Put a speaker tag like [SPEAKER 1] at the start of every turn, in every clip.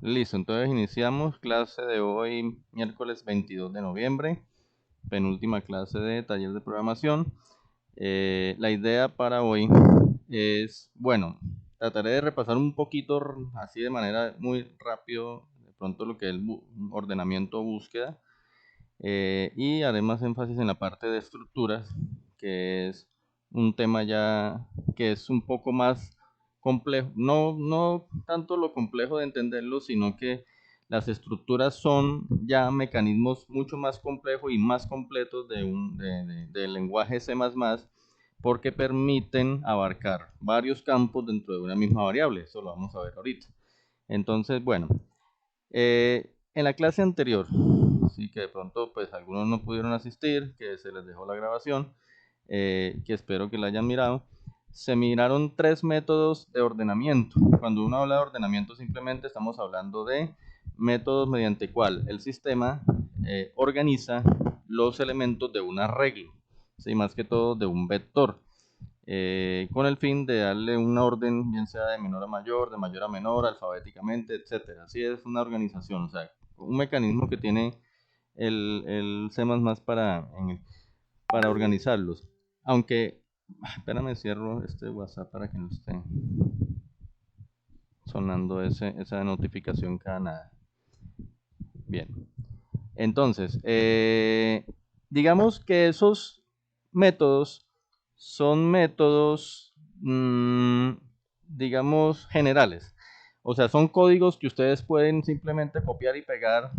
[SPEAKER 1] Listo, entonces iniciamos clase de hoy, miércoles 22 de noviembre, penúltima clase de taller de programación. La idea para hoy es, bueno, trataré de repasar un poquito así de manera muy rápido, de pronto lo que es el ordenamiento búsqueda, y haré más énfasis en la parte de estructuras, que es un tema ya que es un poco más complejo. No tanto lo complejo de entenderlo, sino que las estructuras son ya mecanismos mucho más complejos y más completos del lenguaje C++, porque permiten abarcar varios campos dentro de una misma variable. Eso lo vamos a ver ahorita. Entonces, bueno, en la clase anterior, sí que de pronto pues algunos no pudieron asistir, que se les dejó la grabación, que espero que la hayan mirado, se miraron tres métodos de ordenamiento. Cuando uno habla de ordenamiento simplemente estamos hablando de métodos mediante cual el sistema organiza los elementos de un arreglo, ¿sí? Más que todo de un vector, con el fin de darle una orden, bien sea de menor a mayor, de mayor a menor, alfabéticamente, etcétera. Así es una organización, o sea, un mecanismo que tiene el C++ para organizarlos. Aunque, espérame, cierro este WhatsApp para que no esté sonando esa notificación cada nada. Bien, entonces, digamos que esos métodos son métodos, digamos, generales. O sea, son códigos que ustedes pueden simplemente copiar y pegar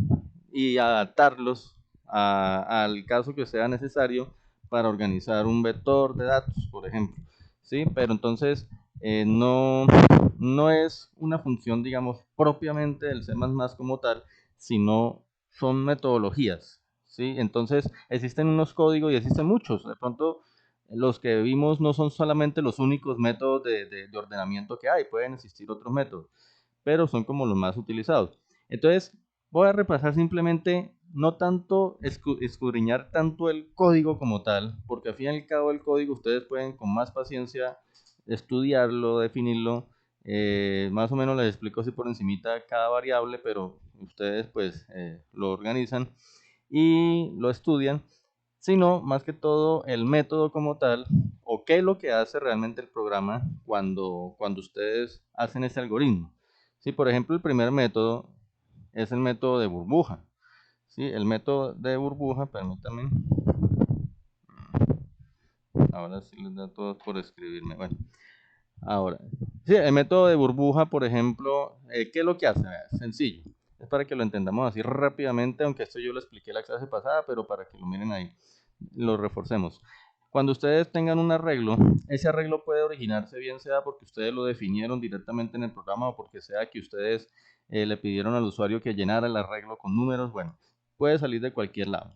[SPEAKER 1] y adaptarlos al caso que sea necesario para organizar un vector de datos, por ejemplo. ¿Sí? Pero entonces no es una función, digamos, propiamente del C++ como tal, sino son metodologías. ¿Sí? Entonces existen unos códigos y existen muchos. De pronto los que vimos no son solamente los únicos métodos de ordenamiento que hay, pueden existir otros métodos, pero son como los más utilizados. Entonces, voy a repasar simplemente, no tanto escudriñar tanto el código como tal, porque al fin y al cabo el código ustedes pueden con más paciencia estudiarlo, definirlo. Más o menos les explico así por encimita cada variable, pero ustedes pues lo organizan y lo estudian, sino más que todo el método como tal, o qué es lo que hace realmente el programa cuando ustedes hacen ese algoritmo. ¿Sí? Por ejemplo, el primer método es el método de burbuja. ¿Sí? El método de burbuja, permítanme, ahora sí les da todo por escribirme. Bueno, ahora, sí, el método de burbuja, por ejemplo, ¿qué es lo que hace? Sencillo. Es para que lo entendamos así rápidamente, aunque esto yo lo expliqué la clase pasada, pero para que lo miren ahí, lo reforcemos. Cuando ustedes tengan un arreglo, ese arreglo puede originarse bien sea porque ustedes lo definieron directamente en el programa o porque sea que ustedes le pidieron al usuario que llenara el arreglo con números. Bueno, puede salir de cualquier lado.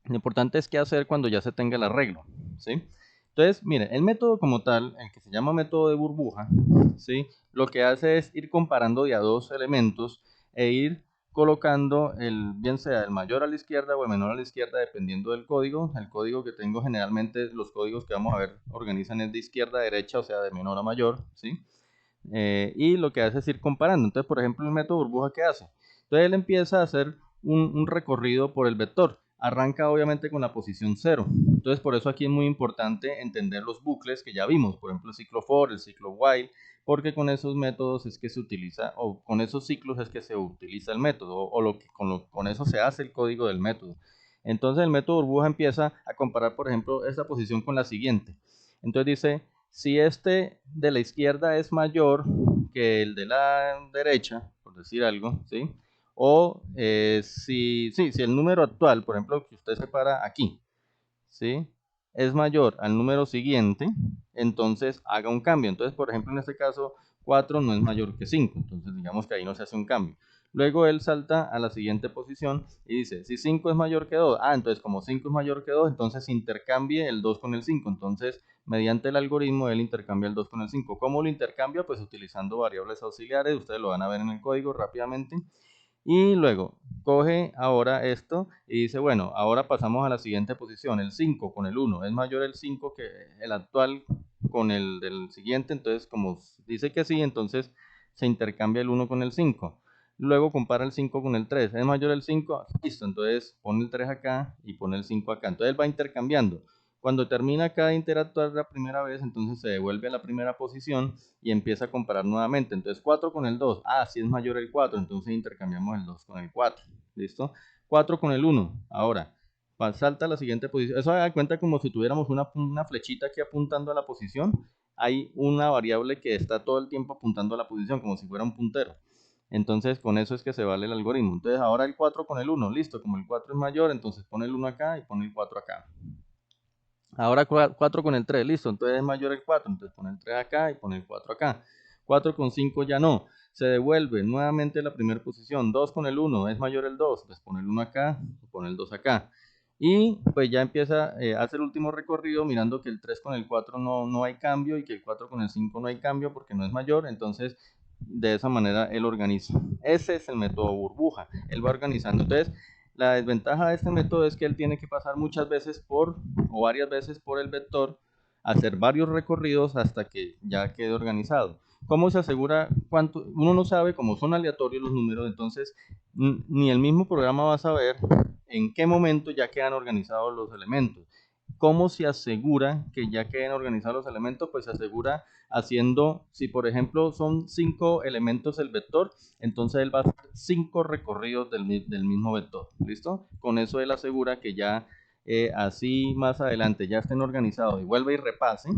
[SPEAKER 1] Lo importante es qué hacer cuando ya se tenga el arreglo, ¿sí? Entonces, mire, el método como tal, el que se llama método de burbuja, ¿sí? Lo que hace es ir comparando de a dos elementos e ir colocando bien sea el mayor a la izquierda o el menor a la izquierda, dependiendo del código. El código que tengo generalmente, los códigos que vamos a ver organizan es de izquierda a derecha, o sea, de menor a mayor, ¿sí? Y lo que hace es ir comparando. Entonces, por ejemplo, el método burbuja, ¿qué hace? Entonces él empieza a hacer un recorrido por el vector. Arranca obviamente con la posición 0. Entonces, por eso aquí es muy importante entender los bucles que ya vimos, por ejemplo, el ciclo for, el ciclo while, porque con esos métodos es que se utiliza, o con esos ciclos es que se utiliza el método, con eso se hace el código del método. Entonces, el método burbuja empieza a comparar, por ejemplo, esta posición con la siguiente. Entonces dice, si este de la izquierda es mayor que el de la derecha, por decir algo, ¿sí? O si el número actual, por ejemplo, que usted separa aquí, ¿sí? Es mayor al número siguiente, entonces haga un cambio. Entonces, por ejemplo, en este caso, 4 no es mayor que 5, entonces digamos que ahí no se hace un cambio. Luego él salta a la siguiente posición y dice, si 5 es mayor que 2, entonces como 5 es mayor que 2, entonces intercambie el 2 con el 5. Entonces, mediante el algoritmo, él intercambia el 2 con el 5. ¿Cómo lo intercambia? Pues utilizando variables auxiliares, ustedes lo van a ver en el código rápidamente. Y luego coge ahora esto y dice, bueno, ahora pasamos a la siguiente posición, el 5 con el 1. Es mayor el 5 que el actual con el del siguiente, entonces como dice que sí, entonces se intercambia el 1 con el 5. Luego compara el 5 con el 3. ¿Es mayor el 5? Listo, entonces pone el 3 acá y pone el 5 acá. Entonces él va intercambiando. Cuando termina acá de interactuar la primera vez, entonces se devuelve a la primera posición y empieza a comparar nuevamente. Entonces 4 con el 2. Ah, si es mayor el 4, entonces intercambiamos el 2 con el 4. ¿Listo? 4 con el 1. Ahora, salta a la siguiente posición. Eso da cuenta como si tuviéramos una flechita aquí apuntando a la posición. Hay una variable que está todo el tiempo apuntando a la posición, como si fuera un puntero. Entonces, con eso es que se vale el algoritmo. Entonces, ahora el 4 con el 1, listo. Como el 4 es mayor, entonces pone el 1 acá y pone el 4 acá. Ahora 4 con el 3, listo. Entonces es mayor el 4, entonces pone el 3 acá y pone el 4 acá. 4 con 5 ya no. Se devuelve nuevamente la primera posición. 2 con el 1, es mayor el 2, entonces pone el 1 acá y pone el 2 acá. Y pues ya empieza a hacer el último recorrido mirando que el 3 con el 4 no hay cambio y que el 4 con el 5 no hay cambio porque no es mayor. Entonces de esa manera él organiza. Ese es el método burbuja. Él va organizando. Entonces la desventaja de este método es que él tiene que pasar muchas veces o varias veces por el vector, hacer varios recorridos hasta que ya quede organizado. ¿Cómo se asegura cuánto? Uno no sabe, como son aleatorios los números, entonces ni el mismo programa va a saber en qué momento ya quedan organizados los elementos. ¿Cómo se asegura que ya queden organizados los elementos? Pues se asegura haciendo, si por ejemplo son 5 elementos el vector, entonces él va a hacer 5 recorridos del mismo vector. ¿Listo? Con eso él asegura que ya así más adelante ya estén organizados y vuelva y repase.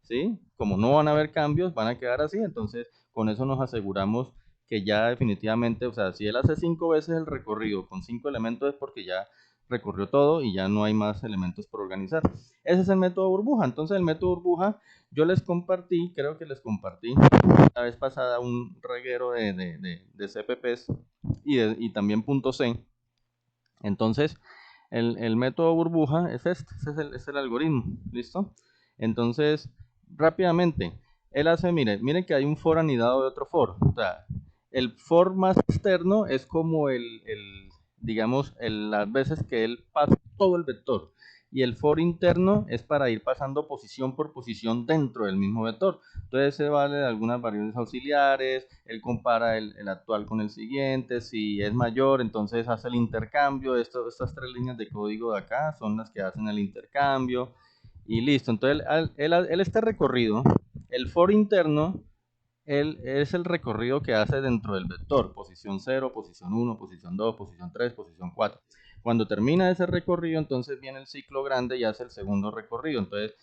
[SPEAKER 1] ¿Sí? Como no van a haber cambios, van a quedar así. Entonces con eso nos aseguramos que ya definitivamente, o sea, si él hace 5 veces el recorrido con 5 elementos es porque ya recorrió todo y ya no hay más elementos por organizar. Ese es el método burbuja. Entonces el método burbuja yo les compartí, creo que les compartí la vez pasada un reguero de CPPs y también .c. Entonces el método burbuja es este, es el algoritmo, ¿listo? Entonces rápidamente, él hace, miren que hay un for anidado de otro for. O sea, el for más externo es como digamos, las veces que él pasa todo el vector. Y el for interno es para ir pasando posición por posición dentro del mismo vector. Entonces se vale de algunas variables auxiliares, él compara el actual con el siguiente, si es mayor, entonces hace el intercambio. Estas 3 líneas de código de acá son las que hacen el intercambio. Y listo, entonces él este recorrido, el for interno, es el recorrido que hace dentro del vector, posición 0, posición 1, posición 2, posición 3, posición 4. Cuando termina ese recorrido, entonces viene el ciclo grande y hace el segundo recorrido. Entonces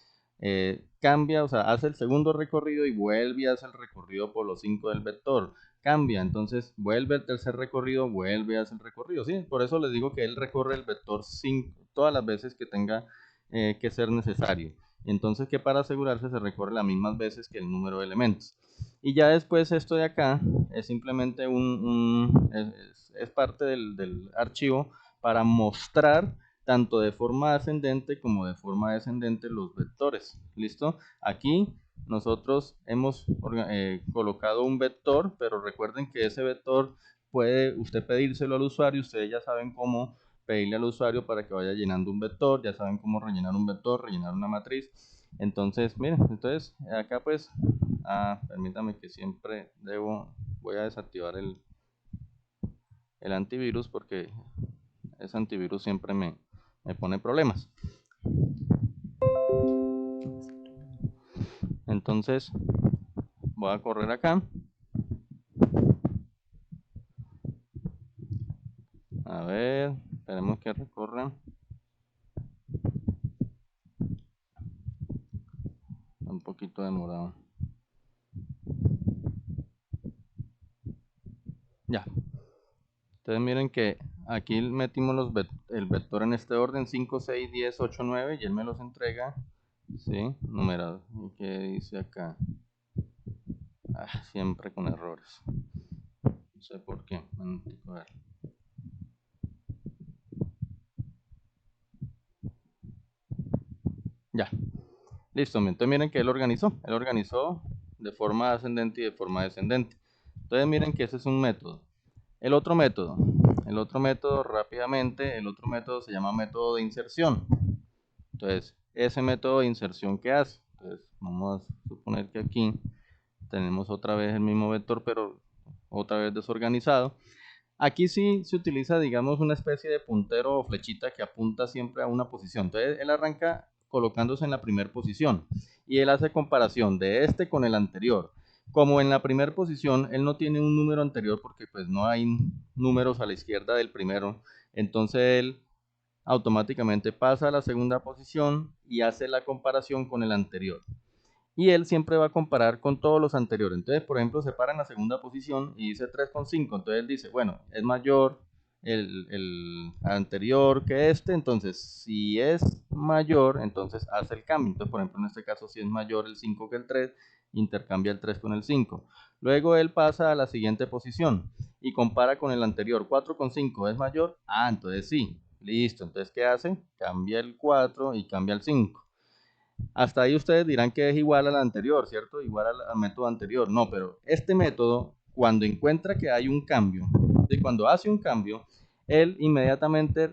[SPEAKER 1] cambia, o sea, hace el segundo recorrido y vuelve y hace el recorrido por los 5 del vector. Cambia, entonces vuelve el tercer recorrido, vuelve y hace el recorrido. ¿Sí? Por eso les digo que él recorre el vector 5 todas las veces que tenga que ser necesario. Entonces que para asegurarse se recorre las mismas veces que el número de elementos. Y ya después esto de acá es simplemente es parte del archivo para mostrar tanto de forma ascendente como de forma descendente los vectores. ¿Listo? Aquí nosotros hemos colocado un vector, pero recuerden que ese vector puede usted pedírselo al usuario. Ustedes ya saben cómo pedirle al usuario para que vaya llenando un vector, ya saben cómo rellenar un vector, rellenar una matriz. Entonces, miren, entonces acá pues, permítame que siempre voy a desactivar el antivirus porque ese antivirus siempre me pone problemas. Entonces, voy a correr acá. A ver, esperemos que recorra. Un poquito demorado. Ya. Entonces miren que aquí metimos el vector en este orden, 5, 6, 10, 8, 9, y él me los entrega, ¿sí? Numerados. ¿Y qué dice acá? Siempre con errores. No sé por qué. A ver. Ya. Listo. Entonces miren que él organizó. Él organizó de forma ascendente y de forma descendente. Entonces miren que ese es un método. El otro método rápidamente, el otro método se llama método de inserción. Entonces, ese método de inserción que hace, entonces vamos a suponer que aquí tenemos otra vez el mismo vector, pero otra vez desorganizado. Aquí sí se utiliza, digamos, una especie de puntero o flechita que apunta siempre a una posición. Entonces él arranca colocándose en la primera posición y él hace comparación de este con el anterior. Como en la primera posición él no tiene un número anterior porque pues no hay números a la izquierda del primero, entonces él automáticamente pasa a la segunda posición y hace la comparación con el anterior. Y él siempre va a comparar con todos los anteriores. Entonces, por ejemplo, se para en la segunda posición y dice 3,5. Entonces él dice, bueno, es mayor el anterior que este. Entonces, si es mayor, entonces hace el cambio. Entonces, por ejemplo, en este caso, si es mayor el 5 que el 3, intercambia el 3 con el 5. Luego él pasa a la siguiente posición y compara con el anterior. 4,5 es mayor. Ah, entonces sí. Listo. Entonces, ¿qué hace? Cambia el 4 y cambia el 5. Hasta ahí ustedes dirán que es igual al anterior, ¿cierto? Igual al método anterior. No, pero este método, cuando encuentra que hay un cambio, y cuando hace un cambio, él inmediatamente,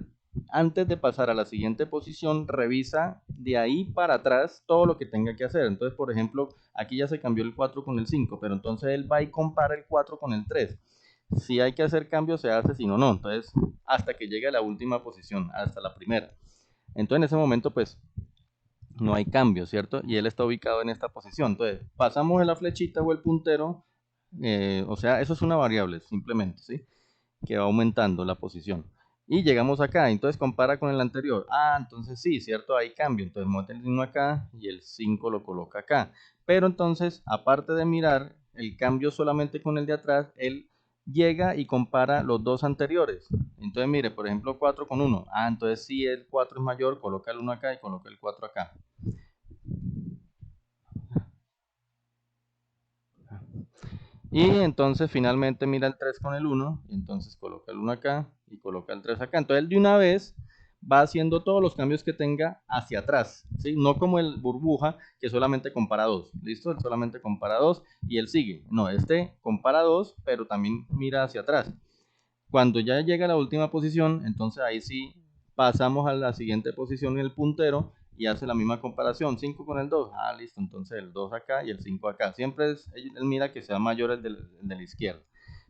[SPEAKER 1] antes de pasar a la siguiente posición, revisa de ahí para atrás todo lo que tenga que hacer. Entonces, por ejemplo, aquí ya se cambió el 4 con el 5, pero entonces él va y compara el 4 con el 3. Si hay que hacer cambio, se hace, si no, no. Entonces, hasta que llegue a la última posición, hasta la primera. Entonces, en ese momento, pues, no hay cambio, ¿cierto? Y él está ubicado en esta posición. Entonces, pasamos en la flechita o el puntero, o sea, eso es una variable, simplemente, ¿sí? Que va aumentando la posición. Y llegamos acá, entonces compara con el anterior. Ah, entonces sí, ¿cierto? Hay cambio. Entonces mueve el 1 acá y el 5 lo coloca acá. Pero entonces, aparte de mirar el cambio solamente con el de atrás, él llega y compara los dos anteriores. Entonces, mire, por ejemplo, 4 con 1. Ah, entonces sí, el 4 es mayor, coloca el 1 acá y coloca el 4 acá. Y entonces finalmente mira el 3 con el 1, y entonces coloca el 1 acá y coloca el 3 acá. Entonces él de una vez va haciendo todos los cambios que tenga hacia atrás, ¿sí? No como el burbuja que solamente compara 2, ¿listo? Él solamente compara 2 y él sigue. No, este compara 2, pero también mira hacia atrás. Cuando ya llega a la última posición, entonces ahí sí pasamos a la siguiente posición en el puntero y hace la misma comparación, 5 con el 2. Ah, listo, entonces el 2 acá y el 5 acá. Siempre él mira que sea mayor el de la izquierda.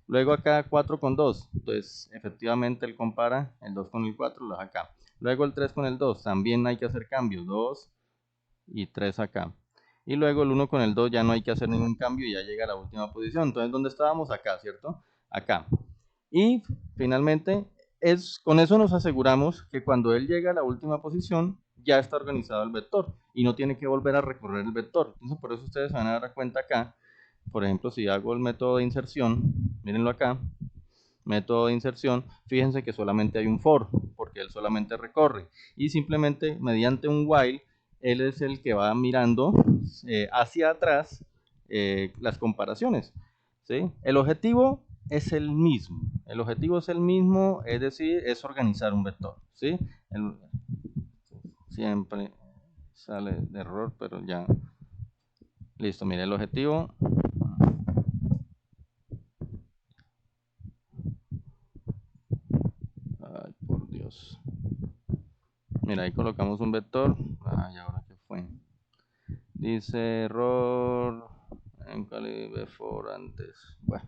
[SPEAKER 1] Luego acá 4 con 2, entonces efectivamente él compara el 2 con el 4, lo deja acá. Luego el 3 con el 2, también hay que hacer cambios, 2 y 3 acá. Y luego el 1 con el 2 ya no hay que hacer ningún cambio y ya llega a la última posición. Entonces, ¿dónde estábamos? Acá, ¿cierto? Acá. Y finalmente, con eso nos aseguramos que cuando él llega a la última posición, ya está organizado el vector y no tiene que volver a recorrer el vector. Entonces, por eso ustedes se van a dar cuenta acá. Por ejemplo, si hago el método de inserción, mírenlo acá, método de inserción, fíjense que solamente hay un for, porque él solamente recorre. Y simplemente mediante un while, él es el que va mirando hacia atrás las comparaciones. ¿Sí? El objetivo es el mismo. El objetivo es el mismo, es decir, es organizar un vector. ¿Sí? Siempre sale de error, pero ya. Listo, mire, el objetivo. Ay, por Dios. Mira, ahí colocamos un vector. Ay, ¿ahora qué fue? Dice error en calibre for antes. Bueno.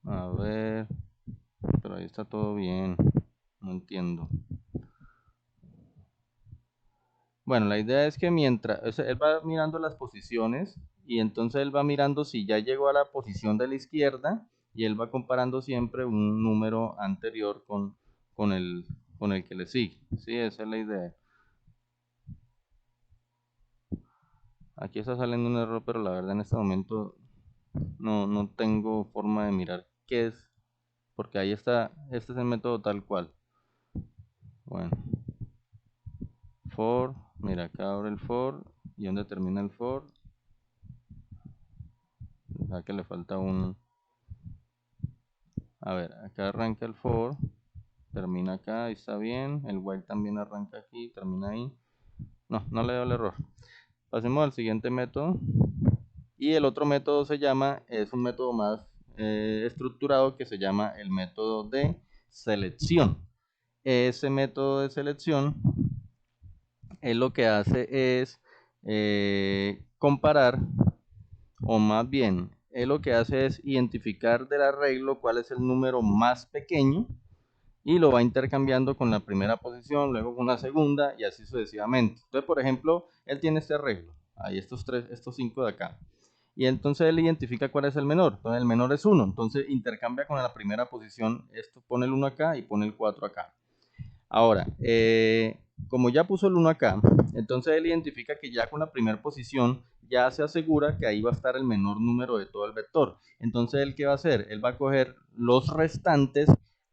[SPEAKER 1] A ver. Pero ahí está todo bien. No entiendo. Bueno, la idea es que mientras, o sea, él va mirando las posiciones y entonces él va mirando si ya llegó a la posición de la izquierda y él va comparando siempre un número anterior con el, con el que le sigue. Sí, esa es la idea. Aquí está saliendo un error, pero la verdad en este momento no tengo forma de mirar qué es, porque ahí está, este es el método tal cual. Bueno, for, mira, acá abre el for y donde termina el for, ya que le falta un, a ver, acá arranca el for, termina acá y está bien, el while también arranca aquí, termina ahí. No le dio el error. Pasemos al siguiente método. Y el otro método es un método más estructurado que se llama el método de selección. Ese método de selección, él lo que hace es comparar, o más bien, él lo que hace es identificar del arreglo cuál es el número más pequeño y lo va intercambiando con la primera posición, luego con la segunda y así sucesivamente. Entonces, por ejemplo, él tiene este arreglo, hay estos 5 de acá. Y entonces él identifica cuál es el menor. Entonces el menor es 1. Entonces intercambia con la primera posición. Esto pone el 1 acá y pone el 4 acá. Ahora, como ya puso el 1 acá, entonces él identifica que ya con la primera posición ya se asegura que ahí va a estar el menor número de todo el vector. Entonces él, ¿qué va a hacer? Él va a coger los restantes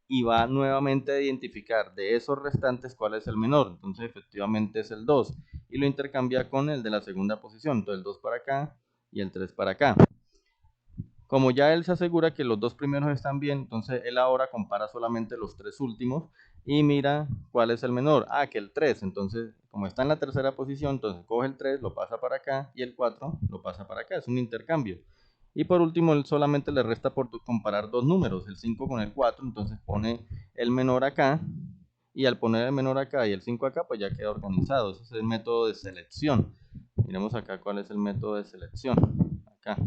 [SPEAKER 1] y va nuevamente a identificar de esos restantes cuál es el menor. Entonces efectivamente es el 2 y lo intercambia con el de la segunda posición. Entonces el 2 para acá y el 3 para acá. Como ya él se asegura que los dos primeros están bien, entonces él ahora compara solamente los 3 últimos y mira cuál es el menor. Ah, que el 3. Entonces, como está en la tercera posición, entonces coge el 3, lo pasa para acá y el 4 lo pasa para acá. Es un intercambio. Y por último, él solamente le resta por comparar dos números, el 5 con el 4. Entonces pone el menor acá y al poner el menor acá y el 5 acá, pues ya queda organizado. Ese es el método de selección. Miremos acá cuál es el método de selección. Acá.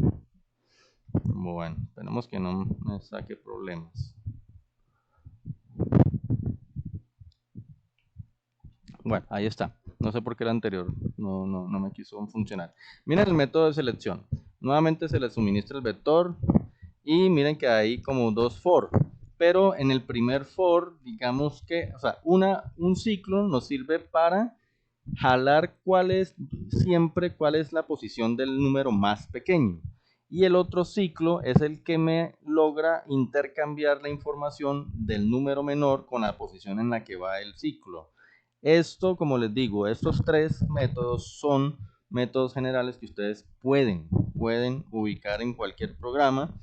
[SPEAKER 1] Bueno, esperemos que no me saque problemas. Bueno, ahí está. No sé por qué el anterior no me quiso funcionar. Miren el método de selección. Nuevamente se le suministra el vector y miren que hay como dos for. Pero en el primer for, digamos que, o sea, un ciclo nos sirve para jalar siempre cuál es la posición del número más pequeño. Y el otro ciclo es el que me logra intercambiar la información del número menor con la posición en la que va el ciclo. Esto, como les digo, estos tres métodos son métodos generales que ustedes pueden ubicar en cualquier programa,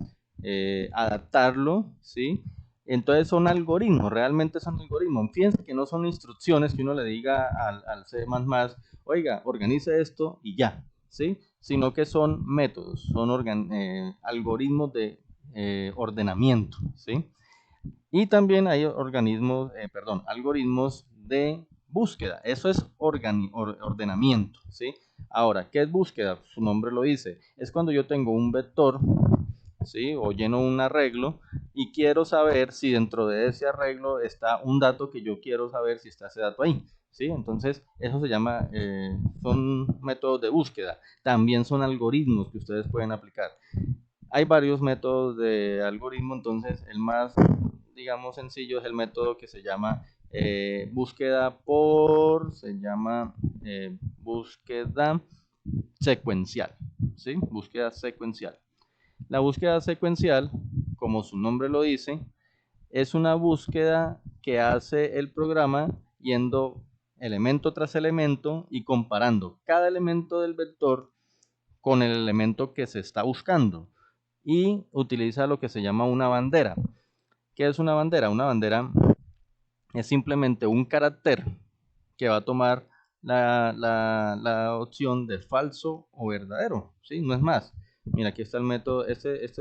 [SPEAKER 1] adaptarlo, ¿sí? Entonces son algoritmos, realmente son algoritmos. Fíjense que no son instrucciones que uno le diga al C++, oiga, organice esto y ya, ¿sí? Sino que son métodos, son algoritmos de ordenamiento, ¿sí? Y también hay algoritmos de búsqueda. Eso es ordenamiento, ¿sí? Ahora, ¿qué es búsqueda? Su nombre lo dice. Es cuando yo tengo un vector, ¿sí? O lleno un arreglo y quiero saber si dentro de ese arreglo está un dato que yo quiero saber si está ese dato ahí, ¿sí? Entonces, eso se llama, son métodos de búsqueda. También son algoritmos que ustedes pueden aplicar. Hay varios métodos de algoritmo, entonces el más, digamos, sencillo es el método que se llama búsqueda secuencial, ¿sí? Búsqueda secuencial. La búsqueda secuencial, como su nombre lo dice, es una búsqueda que hace el programa yendo elemento tras elemento y comparando cada elemento del vector con el elemento que se está buscando y utiliza lo que se llama una bandera. ¿Qué es una bandera? Una bandera es simplemente un carácter que va a tomar la opción de falso o verdadero, ¿sí? No es más. Mira, aquí está el método, este es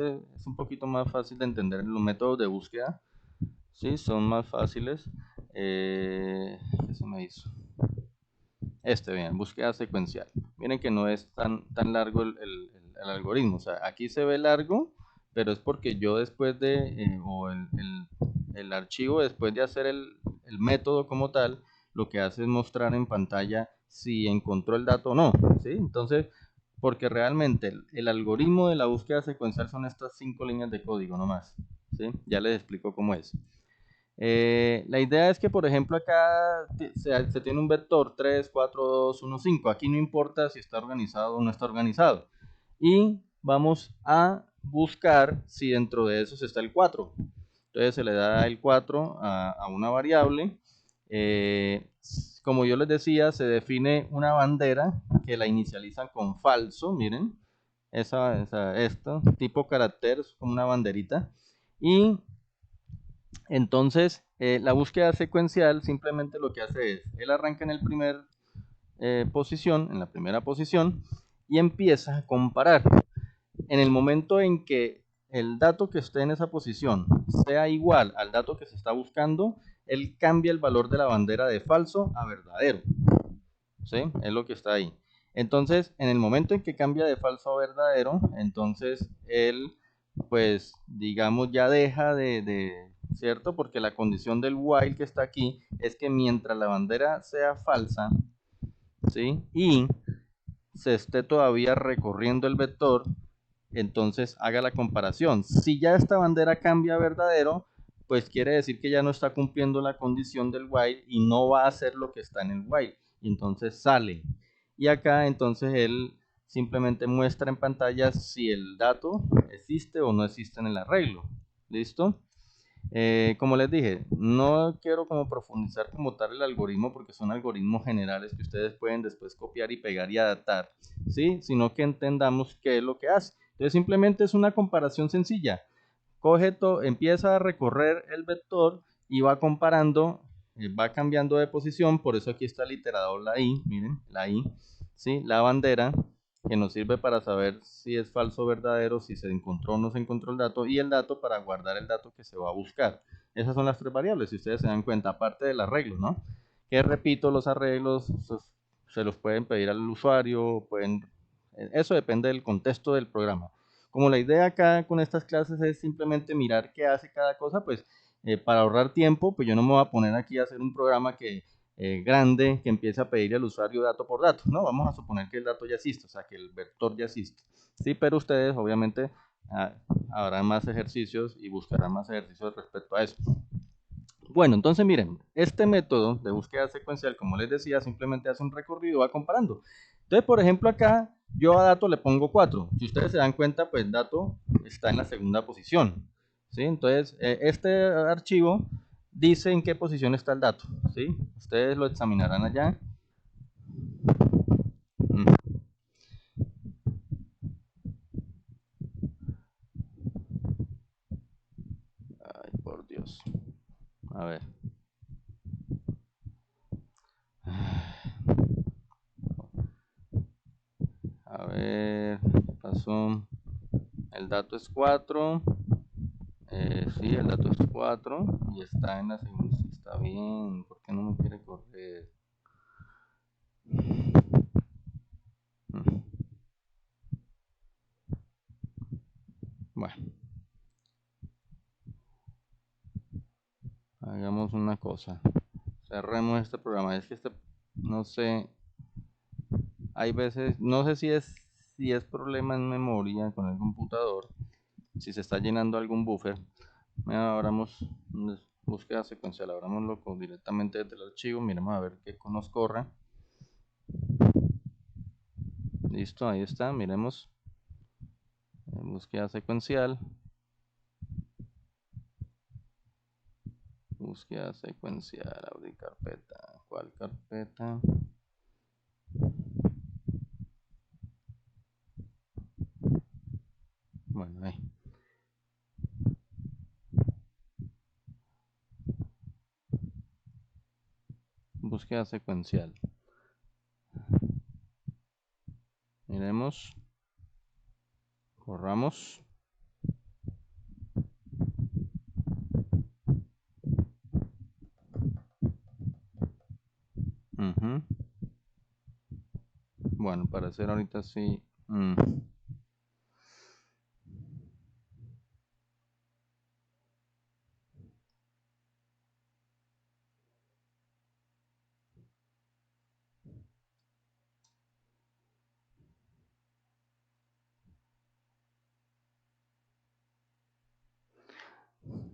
[SPEAKER 1] un poquito más fácil de entender. Los métodos de búsqueda, ¿sí? Son más fáciles. ¿Qué se me hizo? Bien, búsqueda secuencial. Miren que no es tan largo el algoritmo. O sea, aquí se ve largo, pero es porque yo después o el archivo, después de hacer el método como tal, lo que hace es mostrar en pantalla si encontró el dato o no, ¿sí? Entonces, porque realmente el algoritmo de la búsqueda secuencial son estas 5 líneas de código nomás, ¿sí? Ya les explico cómo es. La idea es que, por ejemplo, acá se tiene un vector 3, 4, 2, 1, 5. Aquí no importa si está organizado o no está organizado. Y vamos a buscar si dentro de esos está el 4. Entonces se le da el 4 a una variable. Como yo les decía, se define una bandera que la inicializa con falso. Miren, esto, tipo carácter, es como una banderita. Y entonces, la búsqueda secuencial simplemente lo que hace es, él arranca en en la primera posición, y empieza a comparar. En el momento en que el dato que esté en esa posición sea igual al dato que se está buscando, él cambia el valor de la bandera de falso a verdadero, ¿sí? Es lo que está ahí. Entonces, en el momento en que cambia de falso a verdadero, entonces él, pues, digamos, ya deja ¿cierto? Porque la condición del while que está aquí es que mientras la bandera sea falsa, ¿sí? Y se esté todavía recorriendo el vector, entonces haga la comparación. Si ya esta bandera cambia a verdadero, pues quiere decir que ya no está cumpliendo la condición del while y no va a hacer lo que está en el while. Y entonces sale. Y acá entonces él simplemente muestra en pantalla si el dato existe o no existe en el arreglo. ¿Listo? Como les dije, no quiero como profundizar como tal el algoritmo porque son algoritmos generales que ustedes pueden después copiar y pegar y adaptar, ¿sí? Sino que entendamos qué es lo que hace. Entonces simplemente es una comparación sencilla. Coge todo, empieza a recorrer el vector y va comparando, va cambiando de posición, por eso aquí está el iterador, la i, miren, la i, ¿sí? La bandera, que nos sirve para saber si es falso o verdadero, si se encontró o no se encontró el dato, y el dato para guardar el dato que se va a buscar. Esas son las tres variables, si ustedes se dan cuenta, aparte del arreglo, ¿no? Que repito, los arreglos se los pueden pedir al usuario, eso depende del contexto del programa. Como la idea acá con estas clases es simplemente mirar qué hace cada cosa, pues para ahorrar tiempo, pues yo no me voy a poner aquí a hacer un programa grande que empiece a pedir al usuario dato por dato, ¿no? Vamos a suponer que el dato ya existe, o sea, que el vector ya existe. Sí, pero ustedes obviamente ah, harán más ejercicios y buscarán más ejercicios respecto a eso. Bueno, entonces miren, este método de búsqueda secuencial, como les decía, simplemente hace un recorrido y va comparando. Entonces, por ejemplo, acá yo a dato le pongo 4. Si ustedes se dan cuenta, pues dato está en la segunda posición. ¿Sí? Entonces, este archivo dice en qué posición está el dato. ¿Sí? Ustedes lo examinarán allá. Ay, por Dios. A ver. A ver, ¿qué pasó? El dato es 4. Sí, el dato es 4 y está en la segunda. Sí, está bien. ¿Por qué no me quiere correr? Mm, Bueno, hagamos una cosa. Cerremos este programa. Es que no sé, hay veces, no sé si es problema en memoria con el computador, si se está llenando algún buffer. Abramos búsqueda secuencial, abramoslo directamente desde el archivo, miremos a ver qué nos corre. Listo, ahí está, miremos. Búsqueda secuencial. Búsqueda secuencial, abrir carpeta. ¿Cuál carpeta? Bueno, ahí. Búsqueda secuencial. Miremos. Corramos. Ujú. Bueno, para hacer ahorita sí.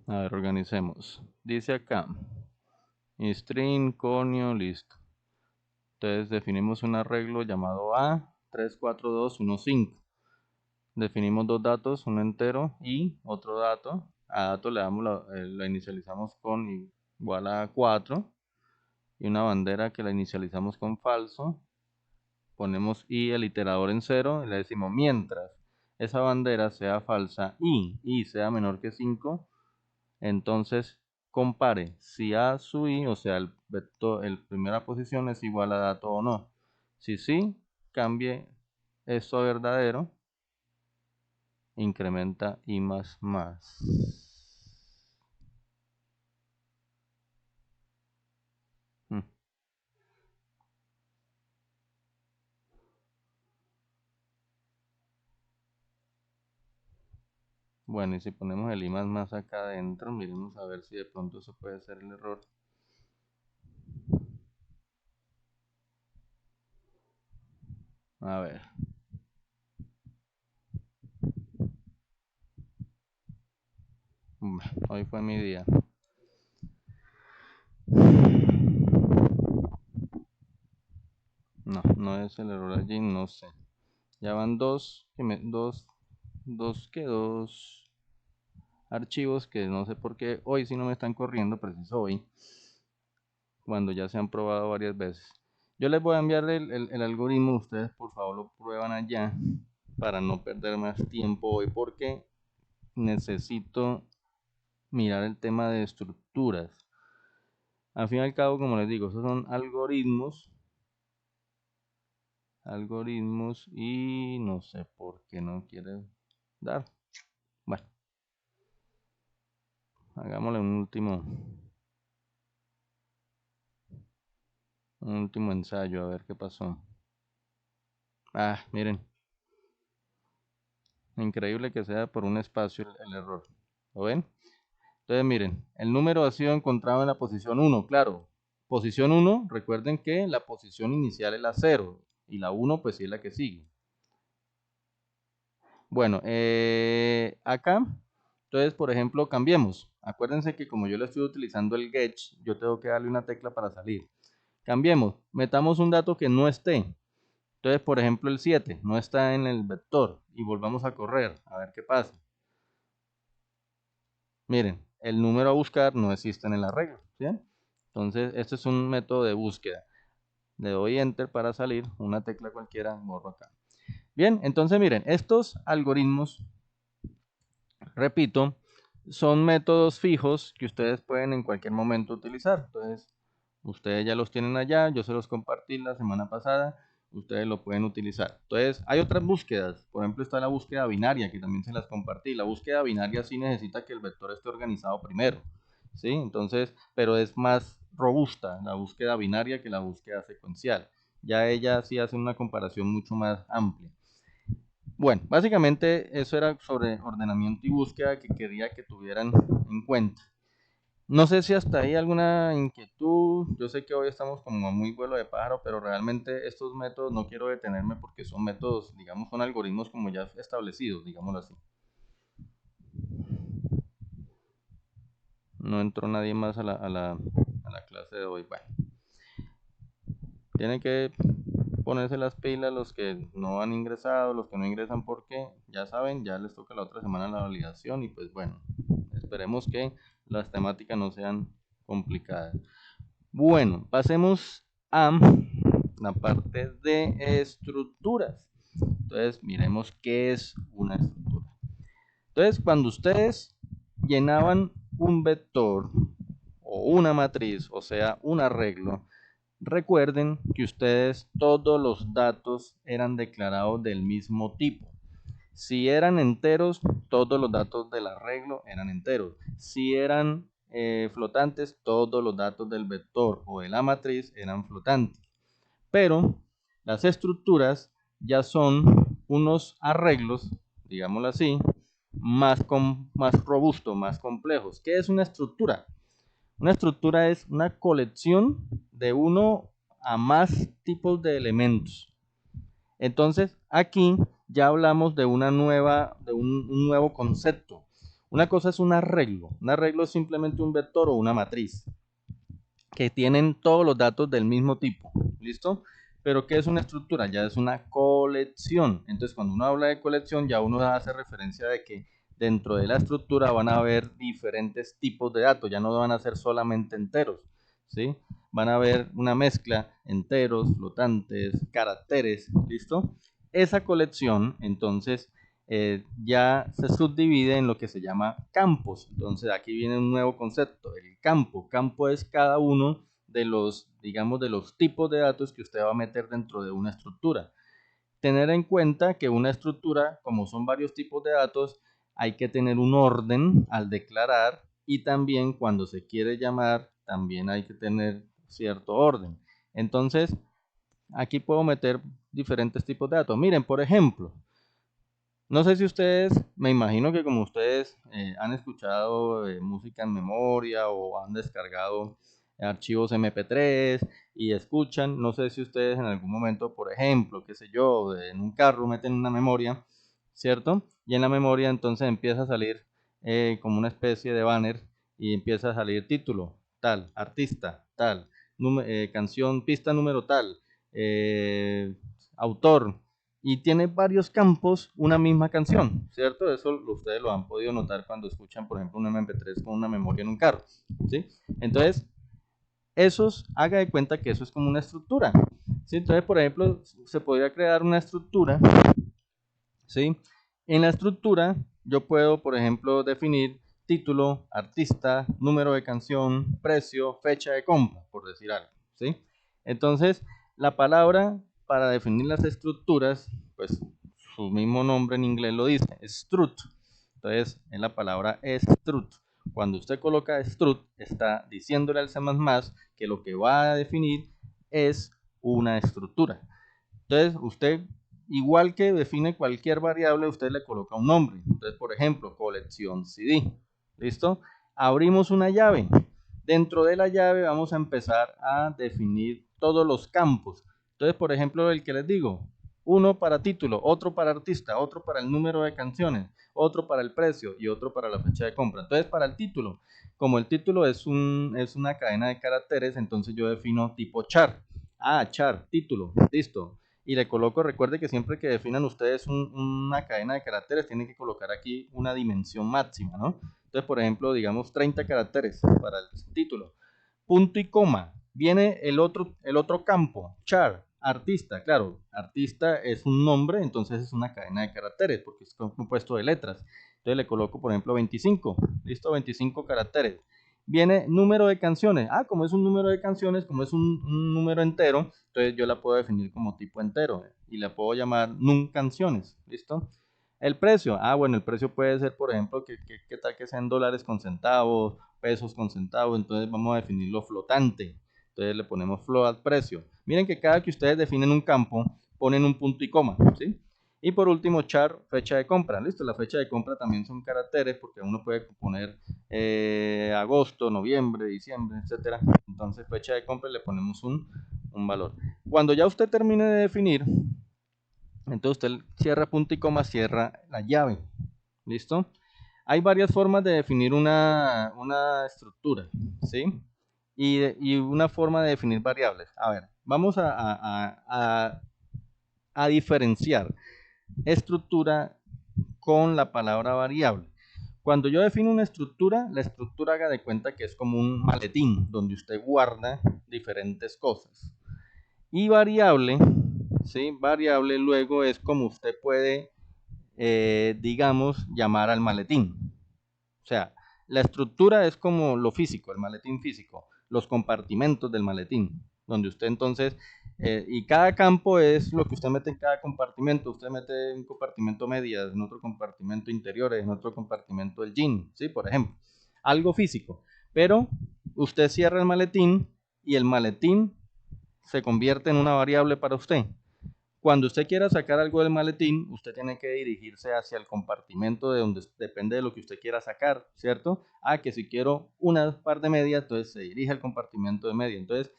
[SPEAKER 1] A ver, organicemos. Dice acá. String, conio, listo. Entonces definimos un arreglo llamado A34215. Definimos dos datos, uno entero y otro dato. A dato le damos la inicializamos con igual a 4 y una bandera que la inicializamos con falso. Ponemos y el iterador en 0 y le decimos mientras esa bandera sea falsa y sea menor que 5, entonces compare si A sub i, o sea, el vector, el primera posición es igual a dato o no. Si sí, cambie esto a verdadero, incrementa i más más. Mm. Bueno, y si ponemos el I más acá adentro, miremos a ver si de pronto eso puede ser el error. A ver. Hoy fue mi día. No, no es el error allí, no sé. Ya van dos archivos que no sé por qué hoy sí no me están corriendo, preciso hoy, cuando ya se han probado varias veces. Yo les voy a enviar el algoritmo, ustedes por favor lo prueban allá para no perder más tiempo hoy porque necesito mirar el tema de estructuras. Al fin y al cabo, como les digo, esos son algoritmos y no sé por qué no quiere dar. Bueno, hagámosle un último ensayo a ver qué pasó. Ah, miren, increíble que sea por un espacio el error. ¿Lo ven? Entonces miren, el número ha sido encontrado en la posición 1, claro. Posición 1, recuerden que la posición inicial es la 0 y la 1 pues sí es la que sigue. Bueno, acá, entonces por ejemplo cambiemos. Acuérdense que como yo le estoy utilizando el get, yo tengo que darle una tecla para salir. Cambiemos, metamos un dato que no esté. Entonces, por ejemplo, el 7 no está en el vector y volvamos a correr a ver qué pasa. Miren, el número a buscar no existe en el arreglo, ¿sí? Entonces, este es un método de búsqueda. Le doy enter para salir, una tecla cualquiera, borro acá. Bien, entonces miren, estos algoritmos, repito, son métodos fijos que ustedes pueden en cualquier momento utilizar. Entonces, ustedes ya los tienen allá, yo se los compartí la semana pasada, ustedes lo pueden utilizar. Entonces, hay otras búsquedas, por ejemplo está la búsqueda binaria, que también se las compartí. La búsqueda binaria sí necesita que el vector esté organizado primero, ¿sí? Entonces, pero es más robusta la búsqueda binaria que la búsqueda secuencial. Ya ella sí hace una comparación mucho más amplia. Bueno, básicamente eso era sobre ordenamiento y búsqueda que quería que tuvieran en cuenta. No sé si hasta ahí alguna inquietud. Yo sé que hoy estamos como a muy vuelo de pájaro, pero realmente estos métodos no quiero detenerme porque son métodos, digamos, son algoritmos como ya establecidos, digámoslo así. No entró nadie más a la clase de hoy. Bueno, tienen que ponerse las pilas los que no han ingresado, los que no ingresan porque ya saben, ya les toca la otra semana la validación y pues bueno, esperemos que las temáticas no sean complicadas. Bueno, pasemos a la parte de estructuras. Entonces, miremos qué es una estructura. Entonces, cuando ustedes llenaban un vector o una matriz, o sea, un arreglo, recuerden que ustedes todos los datos eran declarados del mismo tipo. Si eran enteros, todos los datos del arreglo eran enteros. Si eran flotantes, todos los datos del vector o de la matriz eran flotantes. Pero las estructuras ya son unos arreglos, digámoslo así, más robustos, más complejos. ¿Qué es una estructura? Una estructura es una colección de uno a más tipos de elementos. Entonces, aquí ya hablamos de un nuevo concepto. Una cosa es un arreglo. Un arreglo es simplemente un vector o una matriz que tienen todos los datos del mismo tipo. ¿Listo? Pero ¿qué es una estructura? Ya es una colección. Entonces, cuando uno habla de colección, ya uno hace referencia de que dentro de la estructura van a haber diferentes tipos de datos. Ya no van a ser solamente enteros, ¿sí? Van a haber una mezcla, enteros, flotantes, caracteres, ¿listo? Esa colección, entonces, ya se subdivide en lo que se llama campos. Entonces aquí viene un nuevo concepto, el campo. Campo es cada uno de los, digamos, de los tipos de datos que usted va a meter dentro de una estructura. Tener en cuenta que una estructura, como son varios tipos de datos, hay que tener un orden al declarar y también cuando se quiere llamar, también hay que tener cierto orden. Entonces, aquí puedo meter diferentes tipos de datos. Miren, por ejemplo, No sé si ustedes, me imagino que como ustedes han escuchado música en memoria o han descargado archivos MP3 y escuchan, no sé si ustedes en algún momento, por ejemplo, qué sé yo, en un carro meten una memoria, ¿cierto? Y en la memoria entonces empieza a salir como una especie de banner y empieza a salir título, tal, artista, tal, canción, pista número tal, eh, autor, y tiene varios campos una misma canción, ¿cierto? Eso ustedes lo han podido notar cuando escuchan, por ejemplo, un MP3 con una memoria en un carro, ¿sí? Entonces, haga de cuenta que eso es como una estructura, ¿sí? Entonces, por ejemplo, se podría crear una estructura, ¿sí? En la estructura yo puedo, por ejemplo, definir título, artista, número de canción, precio, fecha de compra, por decir algo, ¿sí? Entonces, la palabra para definir las estructuras, pues su mismo nombre en inglés lo dice, struct. Entonces, es la palabra struct. Cuando usted coloca struct, está diciéndole al C++ que lo que va a definir es una estructura. Entonces, usted, igual que define cualquier variable, usted le coloca un nombre. Entonces, por ejemplo, colección CD. ¿Listo? Abrimos una llave. Dentro de la llave vamos a empezar a definir todos los campos. Entonces, por ejemplo, el que les digo, uno para título, otro para artista, otro para el número de canciones, otro para el precio y otro para la fecha de compra. Entonces, para el título, como el título es una cadena de caracteres, entonces yo defino tipo char. Ah, char, título, listo. Y le coloco, recuerde que siempre que definan ustedes una cadena de caracteres, tienen que colocar aquí una dimensión máxima, ¿no? Entonces, por ejemplo, digamos 30 caracteres para el título. Punto y coma. Viene el otro campo, char, artista. Claro, artista es un nombre, entonces es una cadena de caracteres, porque es compuesto de letras. Entonces le coloco, por ejemplo, 25. Listo, 25 caracteres. Viene número de canciones. Ah, como es un número de canciones, como es un número entero, entonces yo la puedo definir como tipo entero y la puedo llamar num canciones. ¿Listo? El precio. Ah, bueno, el precio puede ser, por ejemplo, que tal que sean dólares con centavos, pesos con centavos. Entonces vamos a definirlo flotante. Entonces le ponemos float precio. Miren que cada que ustedes definen un campo, ponen un punto y coma. ¿Sí? Y por último, char, fecha de compra. Listo, la fecha de compra también son caracteres porque uno puede poner agosto, noviembre, diciembre, etcétera. Entonces, fecha de compra le ponemos un valor. Cuando ya usted termine de definir, entonces usted cierra punto y coma, cierra la llave. ¿Listo? Hay varias formas de definir una estructura, ¿sí? Y una forma de definir variables. A ver, vamos a diferenciar estructura con la palabra variable. Cuando yo defino una estructura, la estructura haga de cuenta que es como un maletín donde usted guarda diferentes cosas. Y variable, ¿sí? Variable luego es como usted puede, digamos, llamar al maletín. O sea, la estructura es como lo físico, el maletín físico, los compartimentos del maletín, donde usted entonces, y cada campo es lo que usted mete en cada compartimento. Usted mete en un compartimento medias, en otro compartimento interiores, en otro compartimento el jean, ¿sí? Por ejemplo, algo físico. Pero usted cierra el maletín y el maletín se convierte en una variable para usted. Cuando usted quiera sacar algo del maletín, usted tiene que dirigirse hacia el compartimento de donde depende de lo que usted quiera sacar, ¿cierto? Ah, que si quiero una par de medias, entonces se dirige al compartimento de media. Entonces,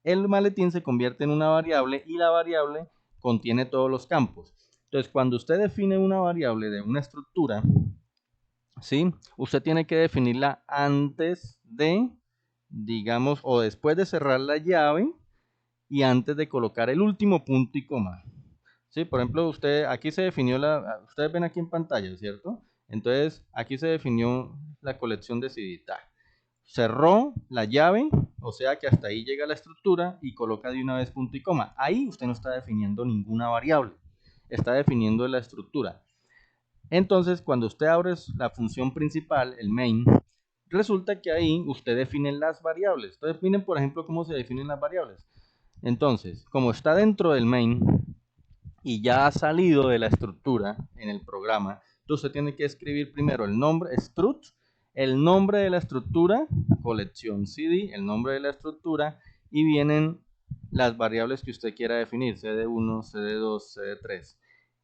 [SPEAKER 1] el maletín se convierte en una variable y la variable contiene todos los campos. Entonces, cuando usted define una variable de una estructura, ¿sí? Usted tiene que definirla antes de, digamos, o después de cerrar la llave y antes de colocar el último punto y coma. Sí, por ejemplo, aquí se definió ustedes ven aquí en pantalla, ¿cierto? Entonces, aquí se definió la colección de CD. Cerró la llave, o sea que hasta ahí llega la estructura y coloca de una vez punto y coma. Ahí usted no está definiendo ninguna variable, está definiendo la estructura. Entonces, cuando usted abre la función principal, el main, resulta que ahí usted define las variables. Entonces, miren, por ejemplo, cómo se definen las variables. Entonces, como está dentro del main y ya ha salido de la estructura en el programa, entonces usted tiene que escribir primero el nombre, struct, el nombre de la estructura, colección CD, el nombre de la estructura, y vienen las variables que usted quiera definir, CD1, CD2, CD3.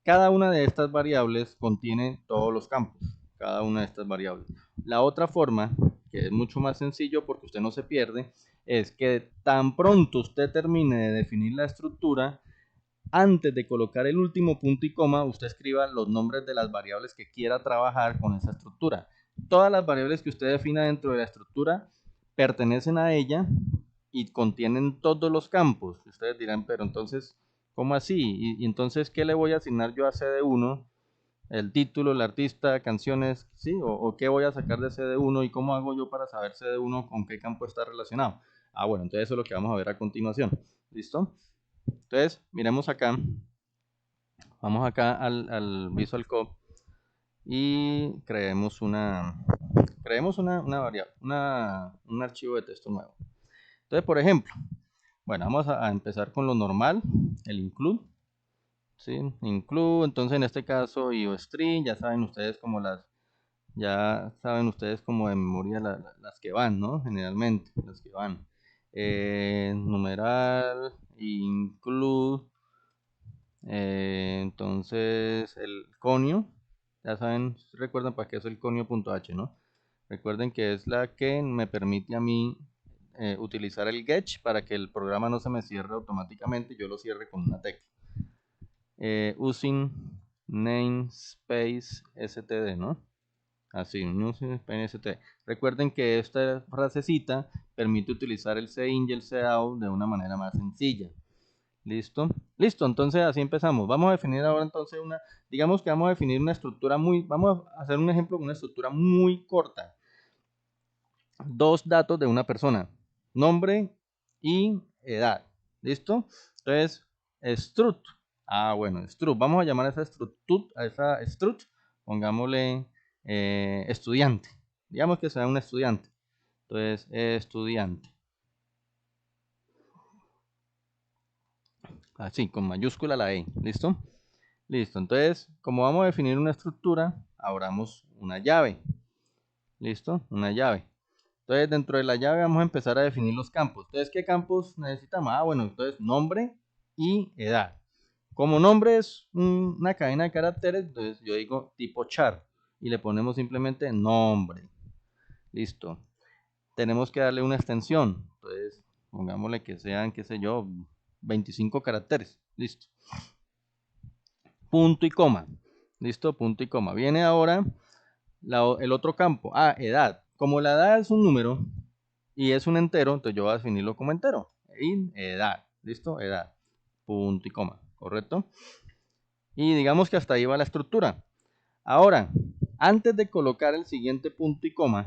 [SPEAKER 1] cada una de estas variables contiene todos los campos, cada una de estas variables. La otra forma, que es mucho más sencillo porque usted no se pierde, es que tan pronto usted termine de definir la estructura, antes de colocar el último punto y coma, usted escriba los nombres de las variables que quiera trabajar con esa estructura. Todas las variables que usted defina dentro de la estructura pertenecen a ella y contienen todos los campos. Ustedes dirán, pero entonces, ¿cómo así? Y entonces, ¿qué le voy a asignar yo a CD1? El título, el artista, canciones, ¿sí? O qué voy a sacar de CD1 y cómo hago yo para saber CD1 con qué campo está relacionado. Ah, bueno, entonces eso es lo que vamos a ver a continuación. ¿Listo? Entonces, miremos acá. Vamos acá al Visual Code y creemos una variable, un archivo de texto nuevo. Entonces, por ejemplo, bueno, vamos a empezar con lo normal, el include. ¿Sí? Include, entonces en este caso IOString, ya saben ustedes como de memoria las que van, ¿no? Generalmente, las que van. Numeral, include, entonces el conio, ya saben, recuerdan para qué es el conio.h, ¿no? Recuerden que es la que me permite a mí utilizar el getch para que el programa no se me cierre automáticamente, yo lo cierre con una tecla. Using namespace std, ¿no? Así, using std. Recuerden que esta frasecita permite utilizar el cin y el cout de una manera más sencilla. ¿Listo? Listo, entonces así empezamos. Vamos a definir ahora entonces digamos que vamos a definir una estructura vamos a hacer un ejemplo con una estructura muy corta. Dos datos de una persona, nombre y edad. ¿Listo? Entonces, struct. Ah, bueno, struct. Vamos a llamar a esa struct, pongámosle estudiante. Digamos que sea un estudiante. Entonces, estudiante. Así, con mayúscula la E. ¿Listo? Listo. Entonces, como vamos a definir una estructura, abramos una llave. ¿Listo? Una llave. Entonces, dentro de la llave vamos a empezar a definir los campos. Entonces, ¿qué campos necesitamos? Ah, bueno, entonces nombre y edad. Como nombre es una cadena de caracteres, entonces yo digo tipo char y le ponemos simplemente nombre. Listo. Tenemos que darle una extensión. Entonces, pongámosle que sean, qué sé yo, 25 caracteres. Listo. Punto y coma. Listo, punto y coma. Viene ahora el otro campo. Ah, edad. Como la edad es un número y es un entero, entonces yo voy a definirlo como entero. Edad. ¿Listo? Edad. Punto y coma. ¿Correcto? Y digamos que hasta ahí va la estructura. Ahora, antes de colocar el siguiente punto y coma,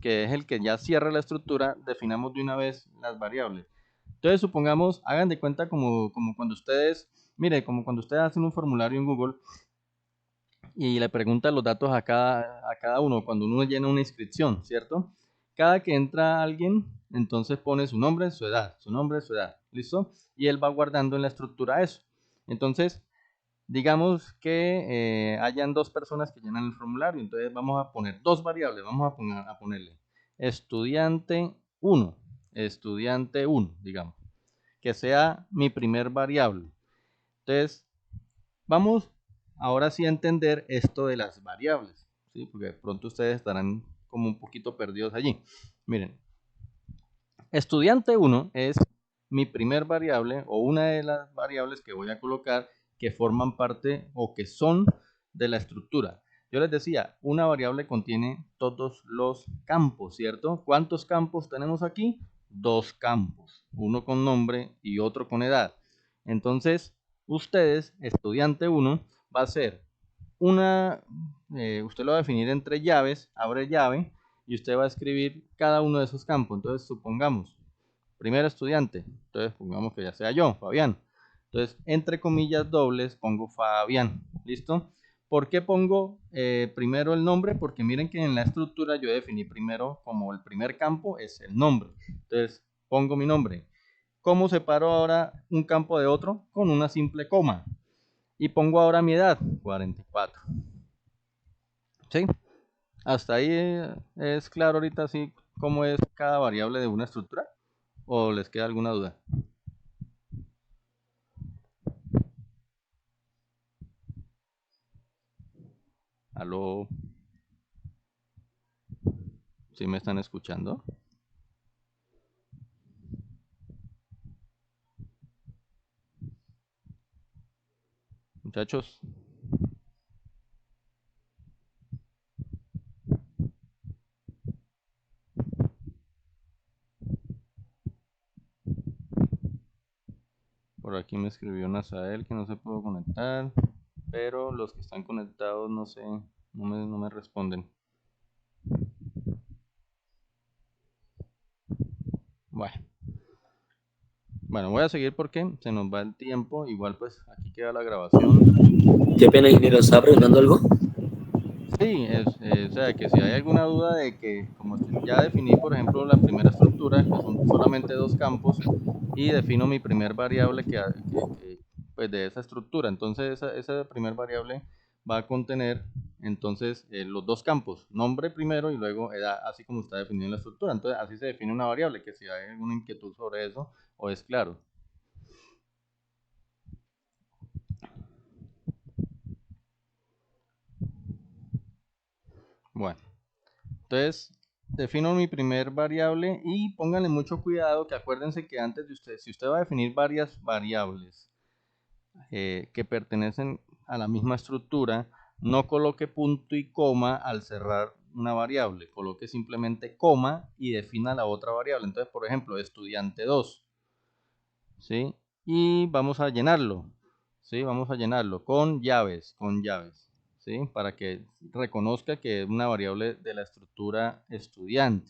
[SPEAKER 1] que es el que ya cierra la estructura, definamos de una vez las variables. Entonces, supongamos, hagan de cuenta como cuando ustedes, mire, como cuando ustedes hacen un formulario en Google y le preguntan los datos a cada uno, cuando uno llena una inscripción, ¿cierto? Cada que entra alguien, entonces pone su nombre, su edad, su nombre, su edad, ¿listo? Y él va guardando en la estructura eso. Entonces, digamos que hayan dos personas que llenan el formulario, entonces vamos a poner dos variables, vamos a ponerle estudiante 1, digamos, que sea mi primer variable. Entonces, vamos ahora sí a entender esto de las variables, ¿sí? Porque de pronto ustedes estarán como un poquito perdidos allí. Miren, estudiante 1 es mi primer variable o una de las variables que voy a colocar que forman parte o que son de la estructura. Yo les decía, una variable contiene todos los campos, ¿cierto? ¿Cuántos campos tenemos aquí? Dos campos, uno con nombre y otro con edad. Entonces, ustedes, estudiante 1, va a ser usted lo va a definir entre llaves, abre llave, y usted va a escribir cada uno de esos campos. Entonces, supongamos, primer estudiante, entonces pongamos que ya sea yo, Fabián. Entonces, entre comillas dobles, pongo Fabián. ¿Listo? ¿Por qué pongo primero el nombre? Porque miren que en la estructura yo definí primero como el primer campo es el nombre. Entonces, pongo mi nombre. ¿Cómo separo ahora un campo de otro? Con una simple coma. Y pongo ahora mi edad, 44. ¿Sí? Hasta ahí es claro ahorita sí cómo es cada variable de una estructura. ¿O les queda alguna duda? Aló, ¿sí me están escuchando? Muchachos, por aquí me escribió Nazael que no se pudo conectar, pero los que están conectados no sé, no me responden. Bueno, bueno, voy a seguir porque se nos va el tiempo. Igual pues aquí queda la grabación.
[SPEAKER 2] Qué pena, ingeniero, ¿estaba preguntando algo?
[SPEAKER 1] Sí, o sea, que si hay alguna duda de que, como ya definí, por ejemplo, la primera estructura, que son solamente dos campos, y defino mi primer variable pues de esa estructura. Entonces, esa primer variable va a contener, entonces, los dos campos, nombre primero y luego edad, así como está definido en la estructura. Entonces, así se define una variable, que si hay alguna inquietud sobre eso, o es claro. Bueno. Entonces, defino mi primer variable y pónganle mucho cuidado que acuérdense que antes de usted, si usted va a definir varias variables que pertenecen a la misma estructura, no coloque punto y coma al cerrar una variable, coloque simplemente coma y defina la otra variable. Entonces, por ejemplo, estudiante 2, ¿sí? Y vamos a llenarlo, ¿sí? Vamos a llenarlo con llaves, ¿sí? Para que reconozca que es una variable de la estructura estudiante.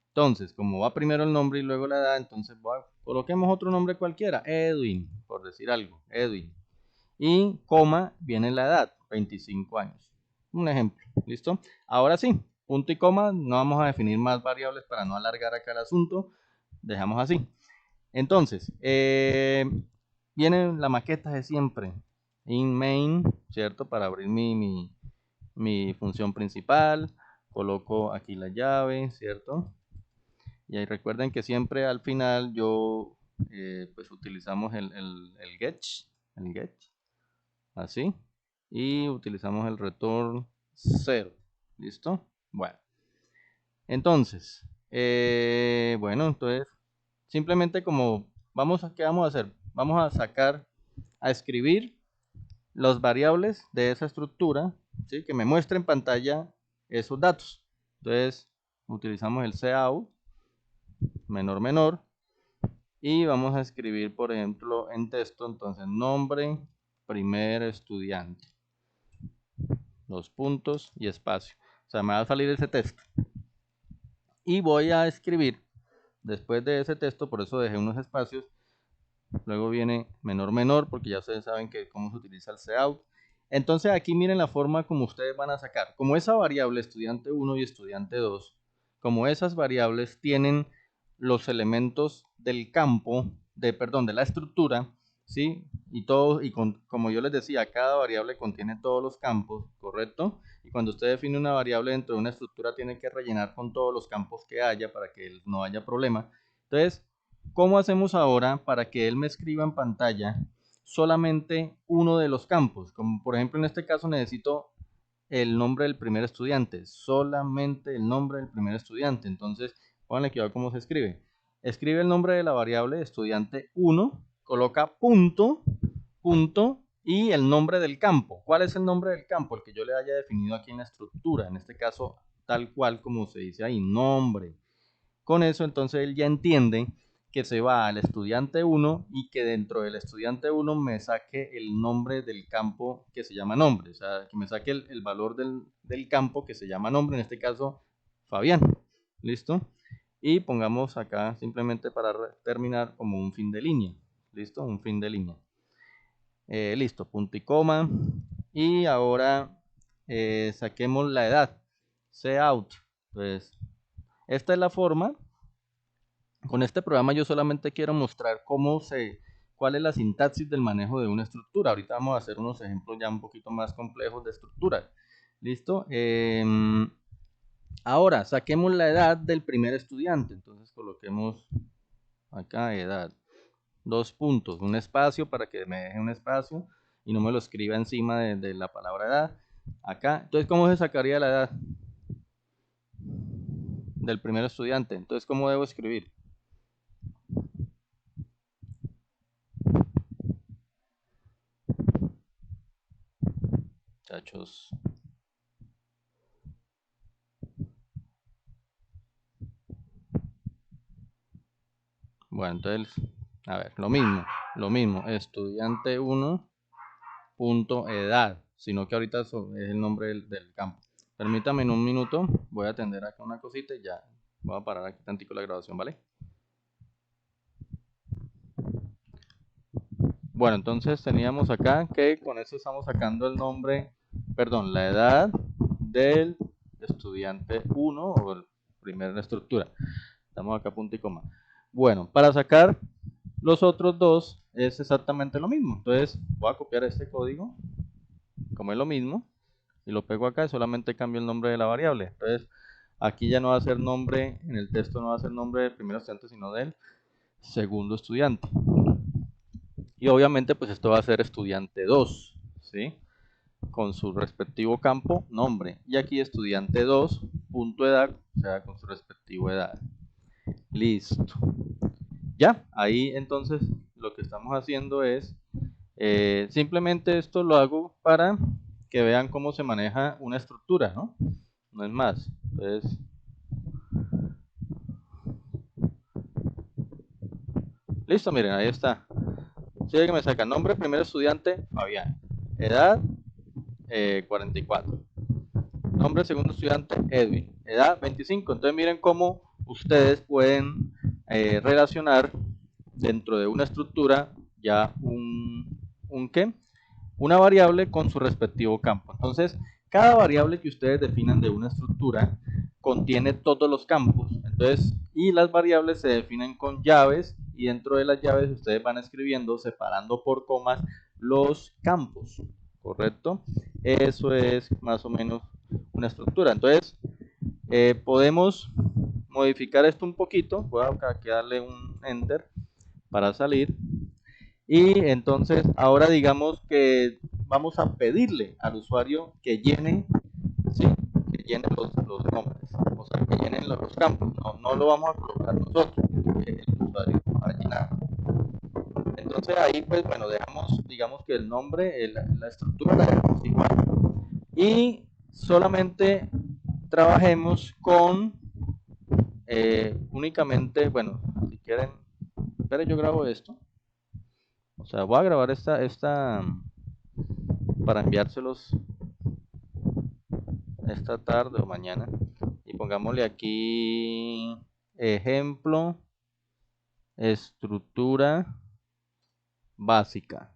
[SPEAKER 1] Entonces, como va primero el nombre y luego la edad, entonces coloquemos otro nombre cualquiera, Edwin, por decir algo, Edwin. Y coma, viene la edad, 25 años. Un ejemplo, ¿listo? Ahora sí, punto y coma, no vamos a definir más variables para no alargar acá el asunto, dejamos así. Entonces, viene la maqueta de siempre, in main, ¿cierto? Para abrir mi función principal, coloco aquí la llave, ¿cierto? Y ahí recuerden que siempre al final pues utilizamos el get, así, y utilizamos el return 0, ¿listo? Bueno, entonces, entonces, simplemente ¿qué vamos a hacer? Vamos a a escribir las variables de esa estructura, ¿sí? Que me muestre en pantalla esos datos. Entonces, utilizamos el cout, menor, menor, y vamos a escribir, por ejemplo, en texto, entonces, nombre, primer estudiante, dos puntos y espacio. O sea, me va a salir ese texto. Y voy a escribir, después de ese texto, por eso dejé unos espacios, luego viene menor, menor, porque ya ustedes saben cómo se utiliza el cout. Entonces, aquí miren la forma como ustedes van a sacar. Como esa variable estudiante 1 y estudiante 2, como esas variables tienen los elementos del campo, perdón, de la estructura, ¿sí? Y todo, como yo les decía, cada variable contiene todos los campos, ¿correcto? Y cuando usted define una variable dentro de una estructura, tiene que rellenar con todos los campos que haya para que no haya problema. Entonces, ¿cómo hacemos ahora para que él me escriba en pantalla solamente uno de los campos? Como por ejemplo en este caso necesito el nombre del primer estudiante, solamente el nombre del primer estudiante. Entonces, pónganle cuidado cómo se escribe. Escribe el nombre de la variable estudiante 1, coloca punto, punto y el nombre del campo. ¿Cuál es el nombre del campo? El que yo le haya definido aquí en la estructura, en este caso tal cual como se dice ahí, nombre. Con eso entonces él ya entiende que se va al estudiante 1 y que dentro del estudiante 1 me saque el nombre del campo que se llama nombre, o sea, que me saque el valor del campo que se llama nombre, en este caso Fabián. ¿Listo? Y pongamos acá simplemente para terminar como un fin de línea. ¿Listo? Un fin de línea. Listo, punto y coma. Y ahora saquemos la edad. Cout. Pues esta es la forma. Con este programa yo solamente quiero mostrar cuál es la sintaxis del manejo de una estructura. Ahorita vamos a hacer unos ejemplos ya un poquito más complejos de estructura. ¿Listo? Ahora, saquemos la edad del primer estudiante. Entonces coloquemos acá edad. Dos puntos, un espacio para que me deje un espacio y no me lo escriba encima de la palabra edad. Acá, entonces, ¿cómo se sacaría la edad del primer estudiante? Entonces, ¿cómo debo escribir? Muchachos. Bueno, entonces, a ver, lo mismo, estudiante 1 punto edad, sino que ahorita es el nombre del campo. Permítame en un minuto, voy a atender acá una cosita y ya voy a parar aquí tantico la grabación, ¿vale? Bueno, entonces teníamos acá que con eso estamos sacando el nombre, perdón, la edad del estudiante 1 o el primera estructura. Estamos acá punto y coma. Bueno, para sacar los otros dos es exactamente lo mismo. Entonces voy a copiar este código, como es lo mismo, y lo pego acá y solamente cambio el nombre de la variable. Entonces aquí ya no va a ser nombre, en el texto no va a ser nombre del primer estudiante, sino del segundo estudiante. Y obviamente pues esto va a ser estudiante 2, ¿sí? Con su respectivo campo, nombre. Y aquí estudiante 2, punto edad, o sea, con su respectivo edad. Listo. Ya, ahí entonces lo que estamos haciendo es, simplemente esto lo hago para que vean cómo se maneja una estructura, ¿no? No es más. Entonces, listo, miren, ahí está. Sigue que me saca nombre, primer estudiante, Fabián. Edad, 44. Nombre, segundo estudiante, Edwin. Edad, 25. Entonces miren cómo ustedes pueden relacionar dentro de una estructura ya ¿qué? Una variable con su respectivo campo. Entonces, cada variable que ustedes definan de una estructura contiene todos los campos. Entonces, y las variables se definen con llaves y dentro de las llaves ustedes van escribiendo, separando por comas, los campos. ¿Correcto? Eso es más o menos una estructura. Entonces, podemos modificar esto un poquito. Voy a darle un enter para salir. Y entonces ahora digamos que vamos a pedirle al usuario que llene, ¿sí? Que llene los nombres, o sea, que llenen los campos. No lo vamos a colocar nosotros, que el usuario va a llenar. Entonces ahí pues bueno, dejamos, digamos que el nombre, la estructura la dejamos igual. Y solamente trabajemos con únicamente, bueno, si quieren, esperen, yo grabo esto. O sea, voy a grabar esta para enviárselos esta tarde o mañana. Y pongámosle aquí ejemplo, estructura básica.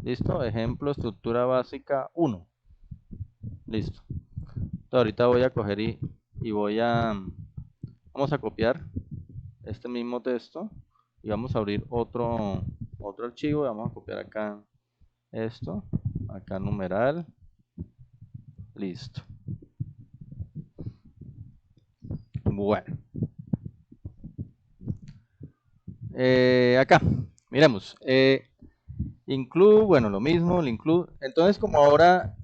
[SPEAKER 1] ¿Listo? Ejemplo, estructura básica 1. Listo. Entonces, ahorita voy a coger y vamos a copiar este mismo texto y vamos a abrir otro archivo. Vamos a copiar acá esto, acá numeral, listo. Bueno, acá, miremos, include, bueno, lo mismo, el include. Entonces, como ahora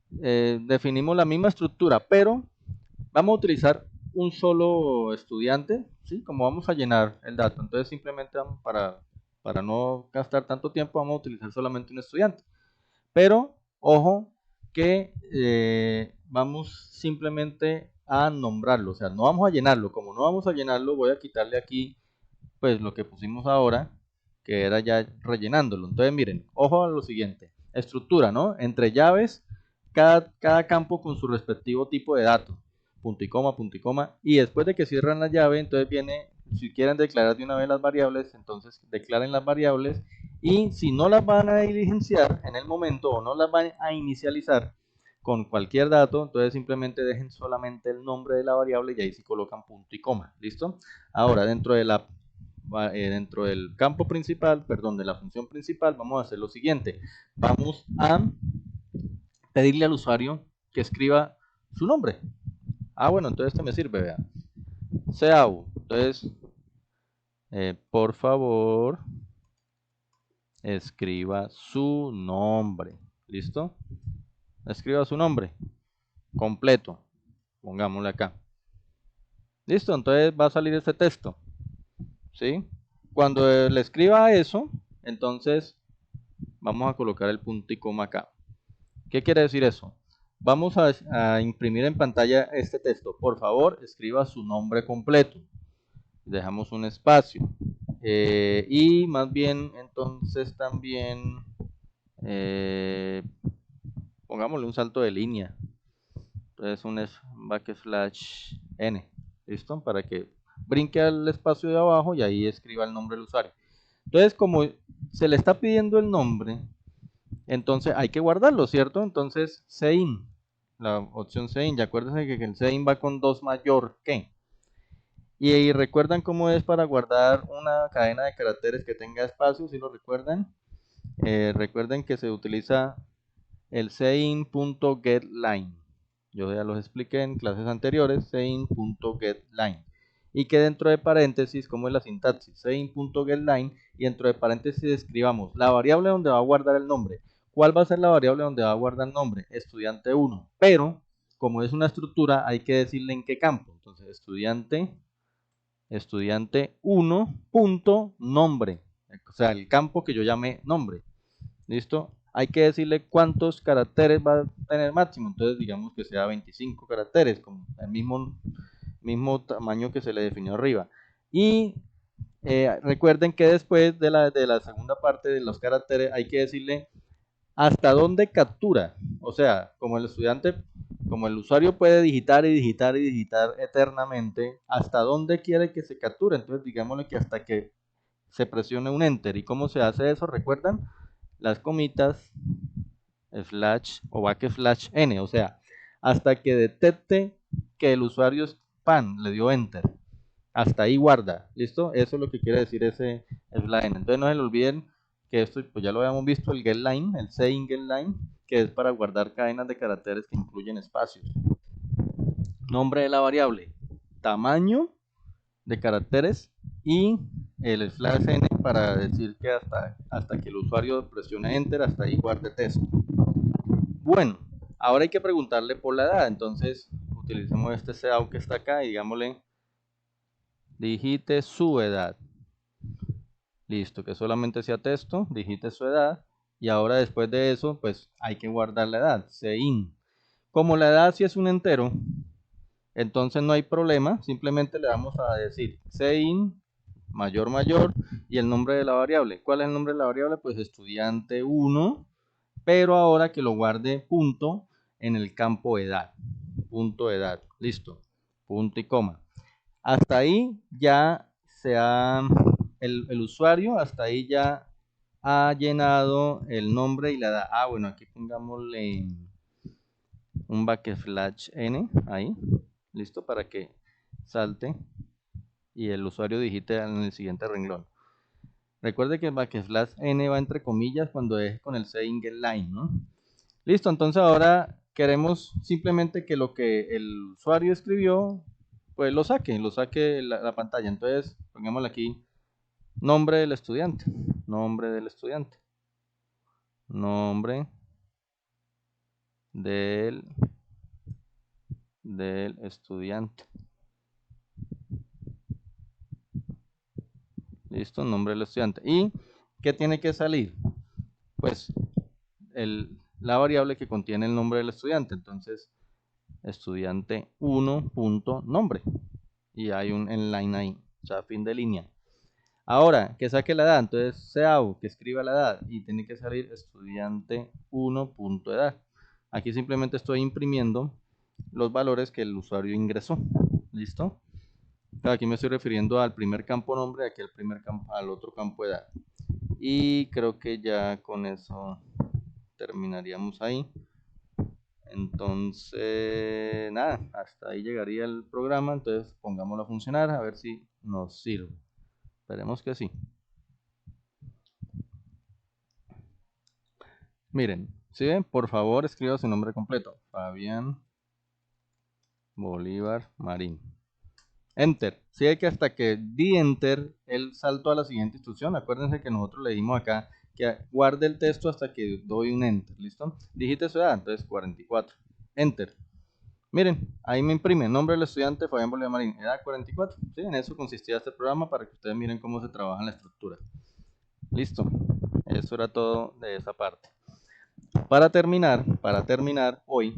[SPEAKER 1] definimos la misma estructura, pero vamos a utilizar un solo estudiante, ¿sí? Como vamos a llenar el dato, entonces simplemente para no gastar tanto tiempo, vamos a utilizar solamente un estudiante. Pero, ojo, que vamos simplemente a nombrarlo, o sea, no vamos a llenarlo. Como no vamos a llenarlo, voy a quitarle aquí, pues, lo que pusimos ahora, que era ya rellenándolo. Entonces, miren, ojo a lo siguiente. Estructura, ¿no? Entre llaves, cada campo con su respectivo tipo de dato. Punto y coma, punto y coma. Y después de que cierran la llave, entonces viene, si quieren declarar de una vez las variables, entonces declaren las variables. Y si no las van a diligenciar en el momento o no las van a inicializar con cualquier dato, entonces simplemente dejen solamente el nombre de la variable y ahí sí colocan punto y coma. ¿Listo? Ahora, dentro del campo principal, perdón, de la función principal, vamos a hacer lo siguiente. Vamos a pedirle al usuario que escriba su nombre. Bueno, entonces este me sirve, vean. Seau. Entonces, por favor, escriba su nombre. ¿Listo? Escriba su nombre completo, pongámosle acá. ¿Listo? Entonces va a salir este texto, ¿sí? Cuando le escriba eso, entonces vamos a colocar el punto y coma acá. ¿Qué quiere decir eso? Vamos a imprimir en pantalla este texto. Por favor, escriba su nombre completo. Dejamos un espacio. Y más bien, entonces también pongámosle un salto de línea. Entonces un backslash n. ¿Listo? Para que brinque al espacio de abajo y ahí escriba el nombre del usuario. Entonces, como se le está pidiendo el nombre, entonces hay que guardarlo, ¿cierto? Entonces, sein, la opción sein, ya acuérdense que el sein va con 2 mayor que. Y recuerdan cómo es para guardar una cadena de caracteres que tenga espacio, si lo recuerdan. Recuerden que se utiliza el sein.getLine. Yo ya los expliqué en clases anteriores, sein.getLine. Y que dentro de paréntesis, como es la sintaxis, sein.getLine, y dentro de paréntesis escribamos la variable donde va a guardar el nombre. ¿Cuál va a ser la variable donde va a guardar el nombre? Estudiante 1. Pero, como es una estructura, hay que decirle en qué campo. Entonces, estudiante 1 punto nombre, o sea, el campo que yo llame nombre. ¿Listo? Hay que decirle cuántos caracteres va a tener máximo. Entonces, digamos que sea 25 caracteres, con el mismo tamaño que se le definió arriba. Y recuerden que después de la segunda parte de los caracteres hay que decirle hasta dónde captura. O sea, como el usuario puede digitar y digitar y digitar eternamente, hasta dónde quiere que se capture. Entonces, digámosle que hasta que se presione un enter. ¿Y cómo se hace eso? ¿Recuerdan? Las comitas slash o backslash n, o sea, hasta que detecte que el usuario spam le dio enter. Hasta ahí guarda, ¿listo? Eso es lo que quiere decir ese line. Entonces no se le olviden que esto pues ya lo habíamos visto, el getLine, el sein getLine, que es para guardar cadenas de caracteres que incluyen espacios. Nombre de la variable, tamaño de caracteres y el slash n para decir que hasta que el usuario presione enter, hasta ahí guarde texto. Bueno, ahora hay que preguntarle por la edad. Entonces utilicemos este SEAU que está acá y digámosle digite su edad. Listo, que solamente sea texto, digite su edad. Y ahora después de eso, pues hay que guardar la edad, sein. Como la edad sí es un entero, entonces no hay problema, simplemente le vamos a decir sein mayor mayor y el nombre de la variable. ¿Cuál es el nombre de la variable? Pues estudiante 1, pero ahora que lo guarde punto en el campo edad. Punto edad, listo, punto y coma. Hasta ahí ya el usuario, hasta ahí ya ha llenado el nombre y la edad. Ah, bueno, aquí pongámosle un backslash n ahí, listo, para que salte y el usuario digite en el siguiente renglón. Recuerde que el backslash n va entre comillas cuando es con el sein getLine, ¿no? Listo, entonces ahora queremos simplemente que lo que el usuario escribió, pues lo saque la pantalla. Entonces, pongámosle aquí nombre del estudiante, nombre del estudiante, nombre del estudiante. Listo, nombre del estudiante. ¿Y qué tiene que salir? Pues la variable que contiene el nombre del estudiante. Entonces, estudiante 1.nombre. Y hay un line ahí, o sea, fin de línea. Ahora, que saque la edad, entonces SEAU, que escriba la edad y tiene que salir estudiante 1.edad. Aquí simplemente estoy imprimiendo los valores que el usuario ingresó. ¿Listo? Aquí me estoy refiriendo al primer campo nombre, aquí al otro campo edad. Y creo que ya con eso terminaríamos ahí. Entonces, nada, hasta ahí llegaría el programa. Entonces, pongámoslo a funcionar a ver si nos sirve. Esperemos que sí. Miren, ¿sí ven? Por favor, escriba su nombre completo. Fabián Bolívar Marín. Enter. Sí, hay que hasta que di enter, él saltó a la siguiente instrucción. Acuérdense que nosotros le dimos acá que guarde el texto hasta que doy un enter, ¿listo? Digite su edad, entonces 44, enter. Miren, ahí me imprime nombre del estudiante Fabián Bolívar Marín, edad 44. ¿Sí? En eso consistía este programa para que ustedes miren cómo se trabaja en la estructura. Listo, eso era todo de esa parte. Para terminar hoy,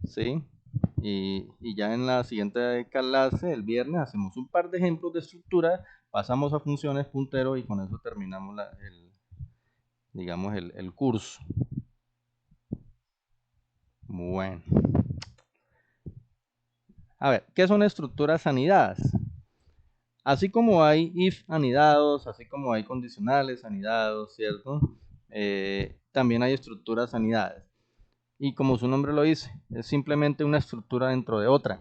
[SPEAKER 1] ¿sí? Y ya en la siguiente clase, el viernes, hacemos un par de ejemplos de estructura, pasamos a funciones puntero y con eso terminamos digamos el curso. Bueno. A ver, ¿qué son estructuras anidadas? Así como hay if anidados, así como hay condicionales anidados, ¿cierto? También hay estructuras anidadas. Y como su nombre lo dice, es simplemente una estructura dentro de otra.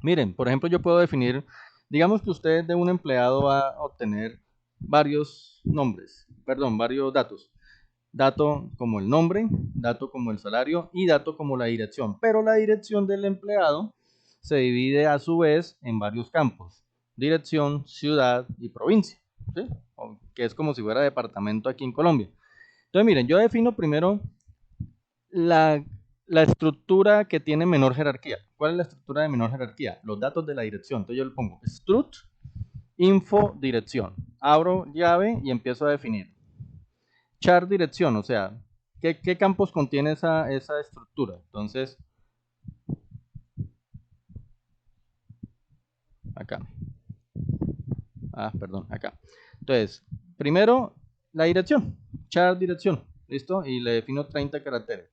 [SPEAKER 1] Miren, por ejemplo, yo puedo definir, digamos que usted de un empleado va a obtener varios nombres, perdón, varios datos. Dato como el nombre, dato como el salario y dato como la dirección. Pero la dirección del empleado se divide a su vez en varios campos. Dirección, ciudad y provincia. ¿Sí? Que es como si fuera departamento aquí en Colombia. Entonces miren, yo defino primero la, la estructura que tiene menor jerarquía. ¿Cuál es la estructura de menor jerarquía? Los datos de la dirección. Entonces yo le pongo strut, info, dirección. Abro llave y empiezo a definir. Char dirección, o sea, ¿qué campos contiene esa estructura? Entonces, acá. Perdón, acá. Entonces, primero, la dirección. Char dirección. ¿Listo? Y le defino 30 caracteres.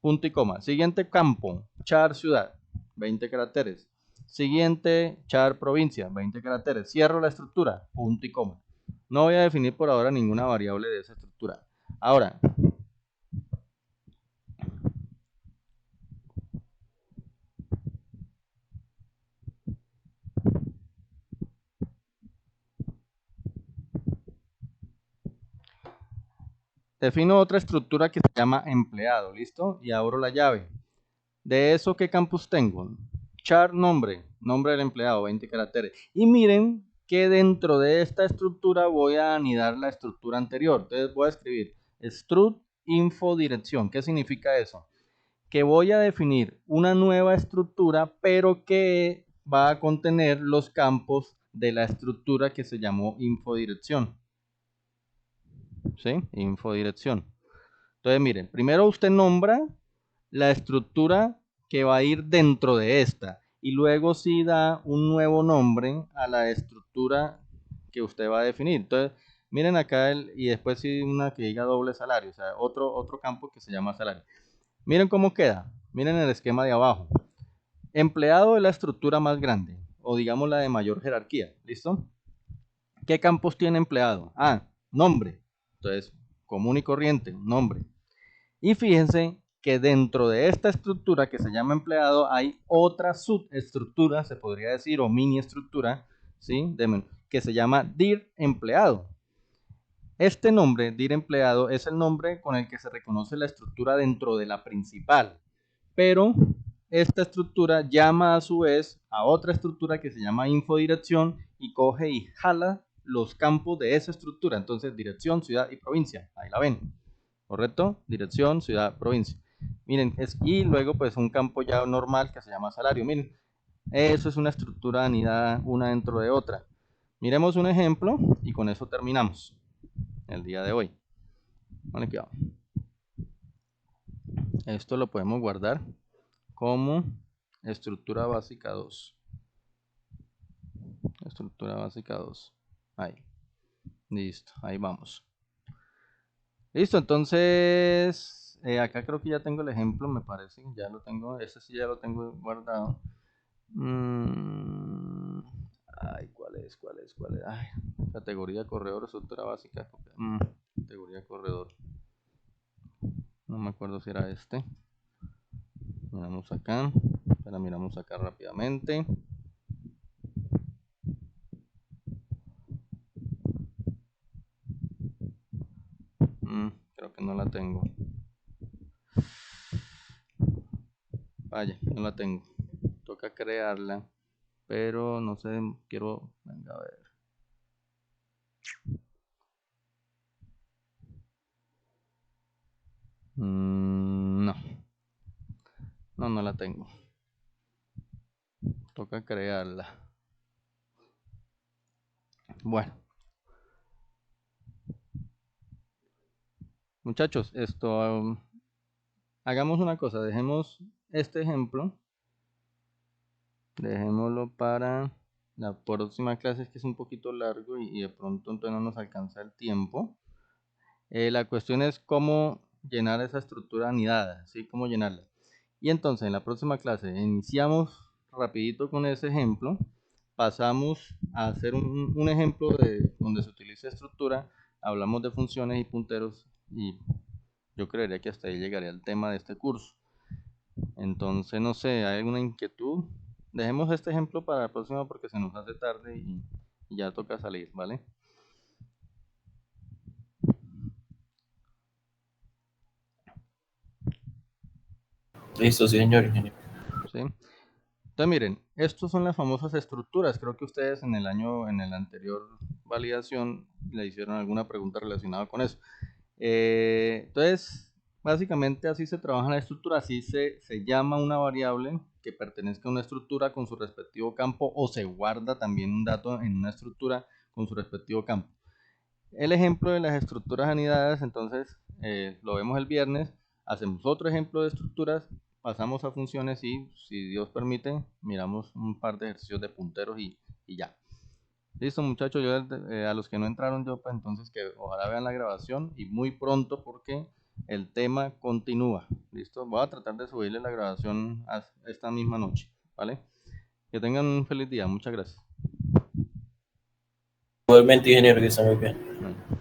[SPEAKER 1] Punto y coma. Siguiente campo, char ciudad, 20 caracteres. Siguiente, char provincia, 20 caracteres. Cierro la estructura, punto y coma. No voy a definir por ahora ninguna variable de esa estructura. Ahora, defino otra estructura que se llama empleado, ¿listo? Y abro la llave. De eso, ¿qué campus tengo? Char nombre, nombre del empleado, 20 caracteres. Y miren que dentro de esta estructura voy a anidar la estructura anterior. Entonces voy a escribir strut info dirección. ¿Qué significa eso? Que voy a definir una nueva estructura, pero que va a contener los campos de la estructura que se llamó info dirección. ¿Sí? Info dirección. Entonces, miren, primero usted nombra la estructura que va a ir dentro de esta y luego sí da un nuevo nombre a la estructura que usted va a definir. Entonces, miren acá y después sí una que diga doble salario, o sea, otro campo que se llama salario. Miren cómo queda. Miren el esquema de abajo. Empleado es la estructura más grande o digamos la de mayor jerarquía. ¿Listo? ¿Qué campos tiene empleado? Nombre. Entonces, común y corriente, nombre. Y fíjense que dentro de esta estructura que se llama empleado hay otra subestructura, se podría decir, o mini estructura, ¿sí? Que se llama dir empleado. Este nombre, dir empleado, es el nombre con el que se reconoce la estructura dentro de la principal. Pero esta estructura llama a su vez a otra estructura que se llama infodirección y coge y jala los campos de esa estructura. Entonces, dirección, ciudad y provincia. Ahí la ven. ¿Correcto? Dirección, ciudad, provincia. Miren, y luego pues un campo ya normal que se llama salario. Miren, eso es una estructura anidada una dentro de otra. Miremos un ejemplo y con eso terminamos el día de hoy. Vale, cuidado. Esto lo podemos guardar como estructura básica 2. Estructura básica 2. Ahí. Listo, ahí vamos. Listo, entonces acá creo que ya tengo el ejemplo, me parece. Ya lo tengo, ese sí ya lo tengo guardado. Ay, ¿cuál es? Ay, categoría corredor, estructura básica. Categoría corredor. No me acuerdo si era este. Miramos acá. Espera, miramos acá rápidamente. Creo que no la tengo. Vaya, no la tengo. Toca crearla. Pero no sé, venga a ver. No, no la tengo. Toca crearla. Bueno, muchachos, hagamos una cosa, dejemos este ejemplo, dejémoslo para la próxima clase, que es un poquito largo y de pronto entonces no nos alcanza el tiempo. La cuestión es cómo llenar esa estructura anidada, ¿sí? Cómo llenarla. Y entonces en la próxima clase iniciamos rapidito con ese ejemplo, pasamos a hacer un ejemplo de donde se utiliza estructura, hablamos de funciones y punteros y yo creería que hasta ahí llegaría el tema de este curso. Entonces, no sé, ¿hay alguna inquietud? Dejemos este ejemplo para la próxima porque se nos hace tarde y ya toca salir, ¿vale?
[SPEAKER 2] Listo, sí, señor ingeniero.
[SPEAKER 1] ¿Sí? Entonces, miren, estos son las famosas estructuras. Creo que ustedes en el anterior validación le hicieron alguna pregunta relacionada con eso. Entonces, básicamente así se trabaja la estructura, así se llama una variable que pertenezca a una estructura con su respectivo campo o se guarda también un dato en una estructura con su respectivo campo. El ejemplo de las estructuras anidadas, entonces, lo vemos el viernes, hacemos otro ejemplo de estructuras, pasamos a funciones y, si Dios permite, miramos un par de ejercicios de punteros y ya. Listo, muchachos, yo a los que no entraron, yo pues entonces que ojalá vean la grabación y muy pronto porque el tema continúa. Listo, voy a tratar de subirle la grabación esta misma noche, ¿vale? Que tengan un feliz día, muchas gracias.
[SPEAKER 2] Igualmente, ingeniero, que está muy bien.
[SPEAKER 1] Bueno.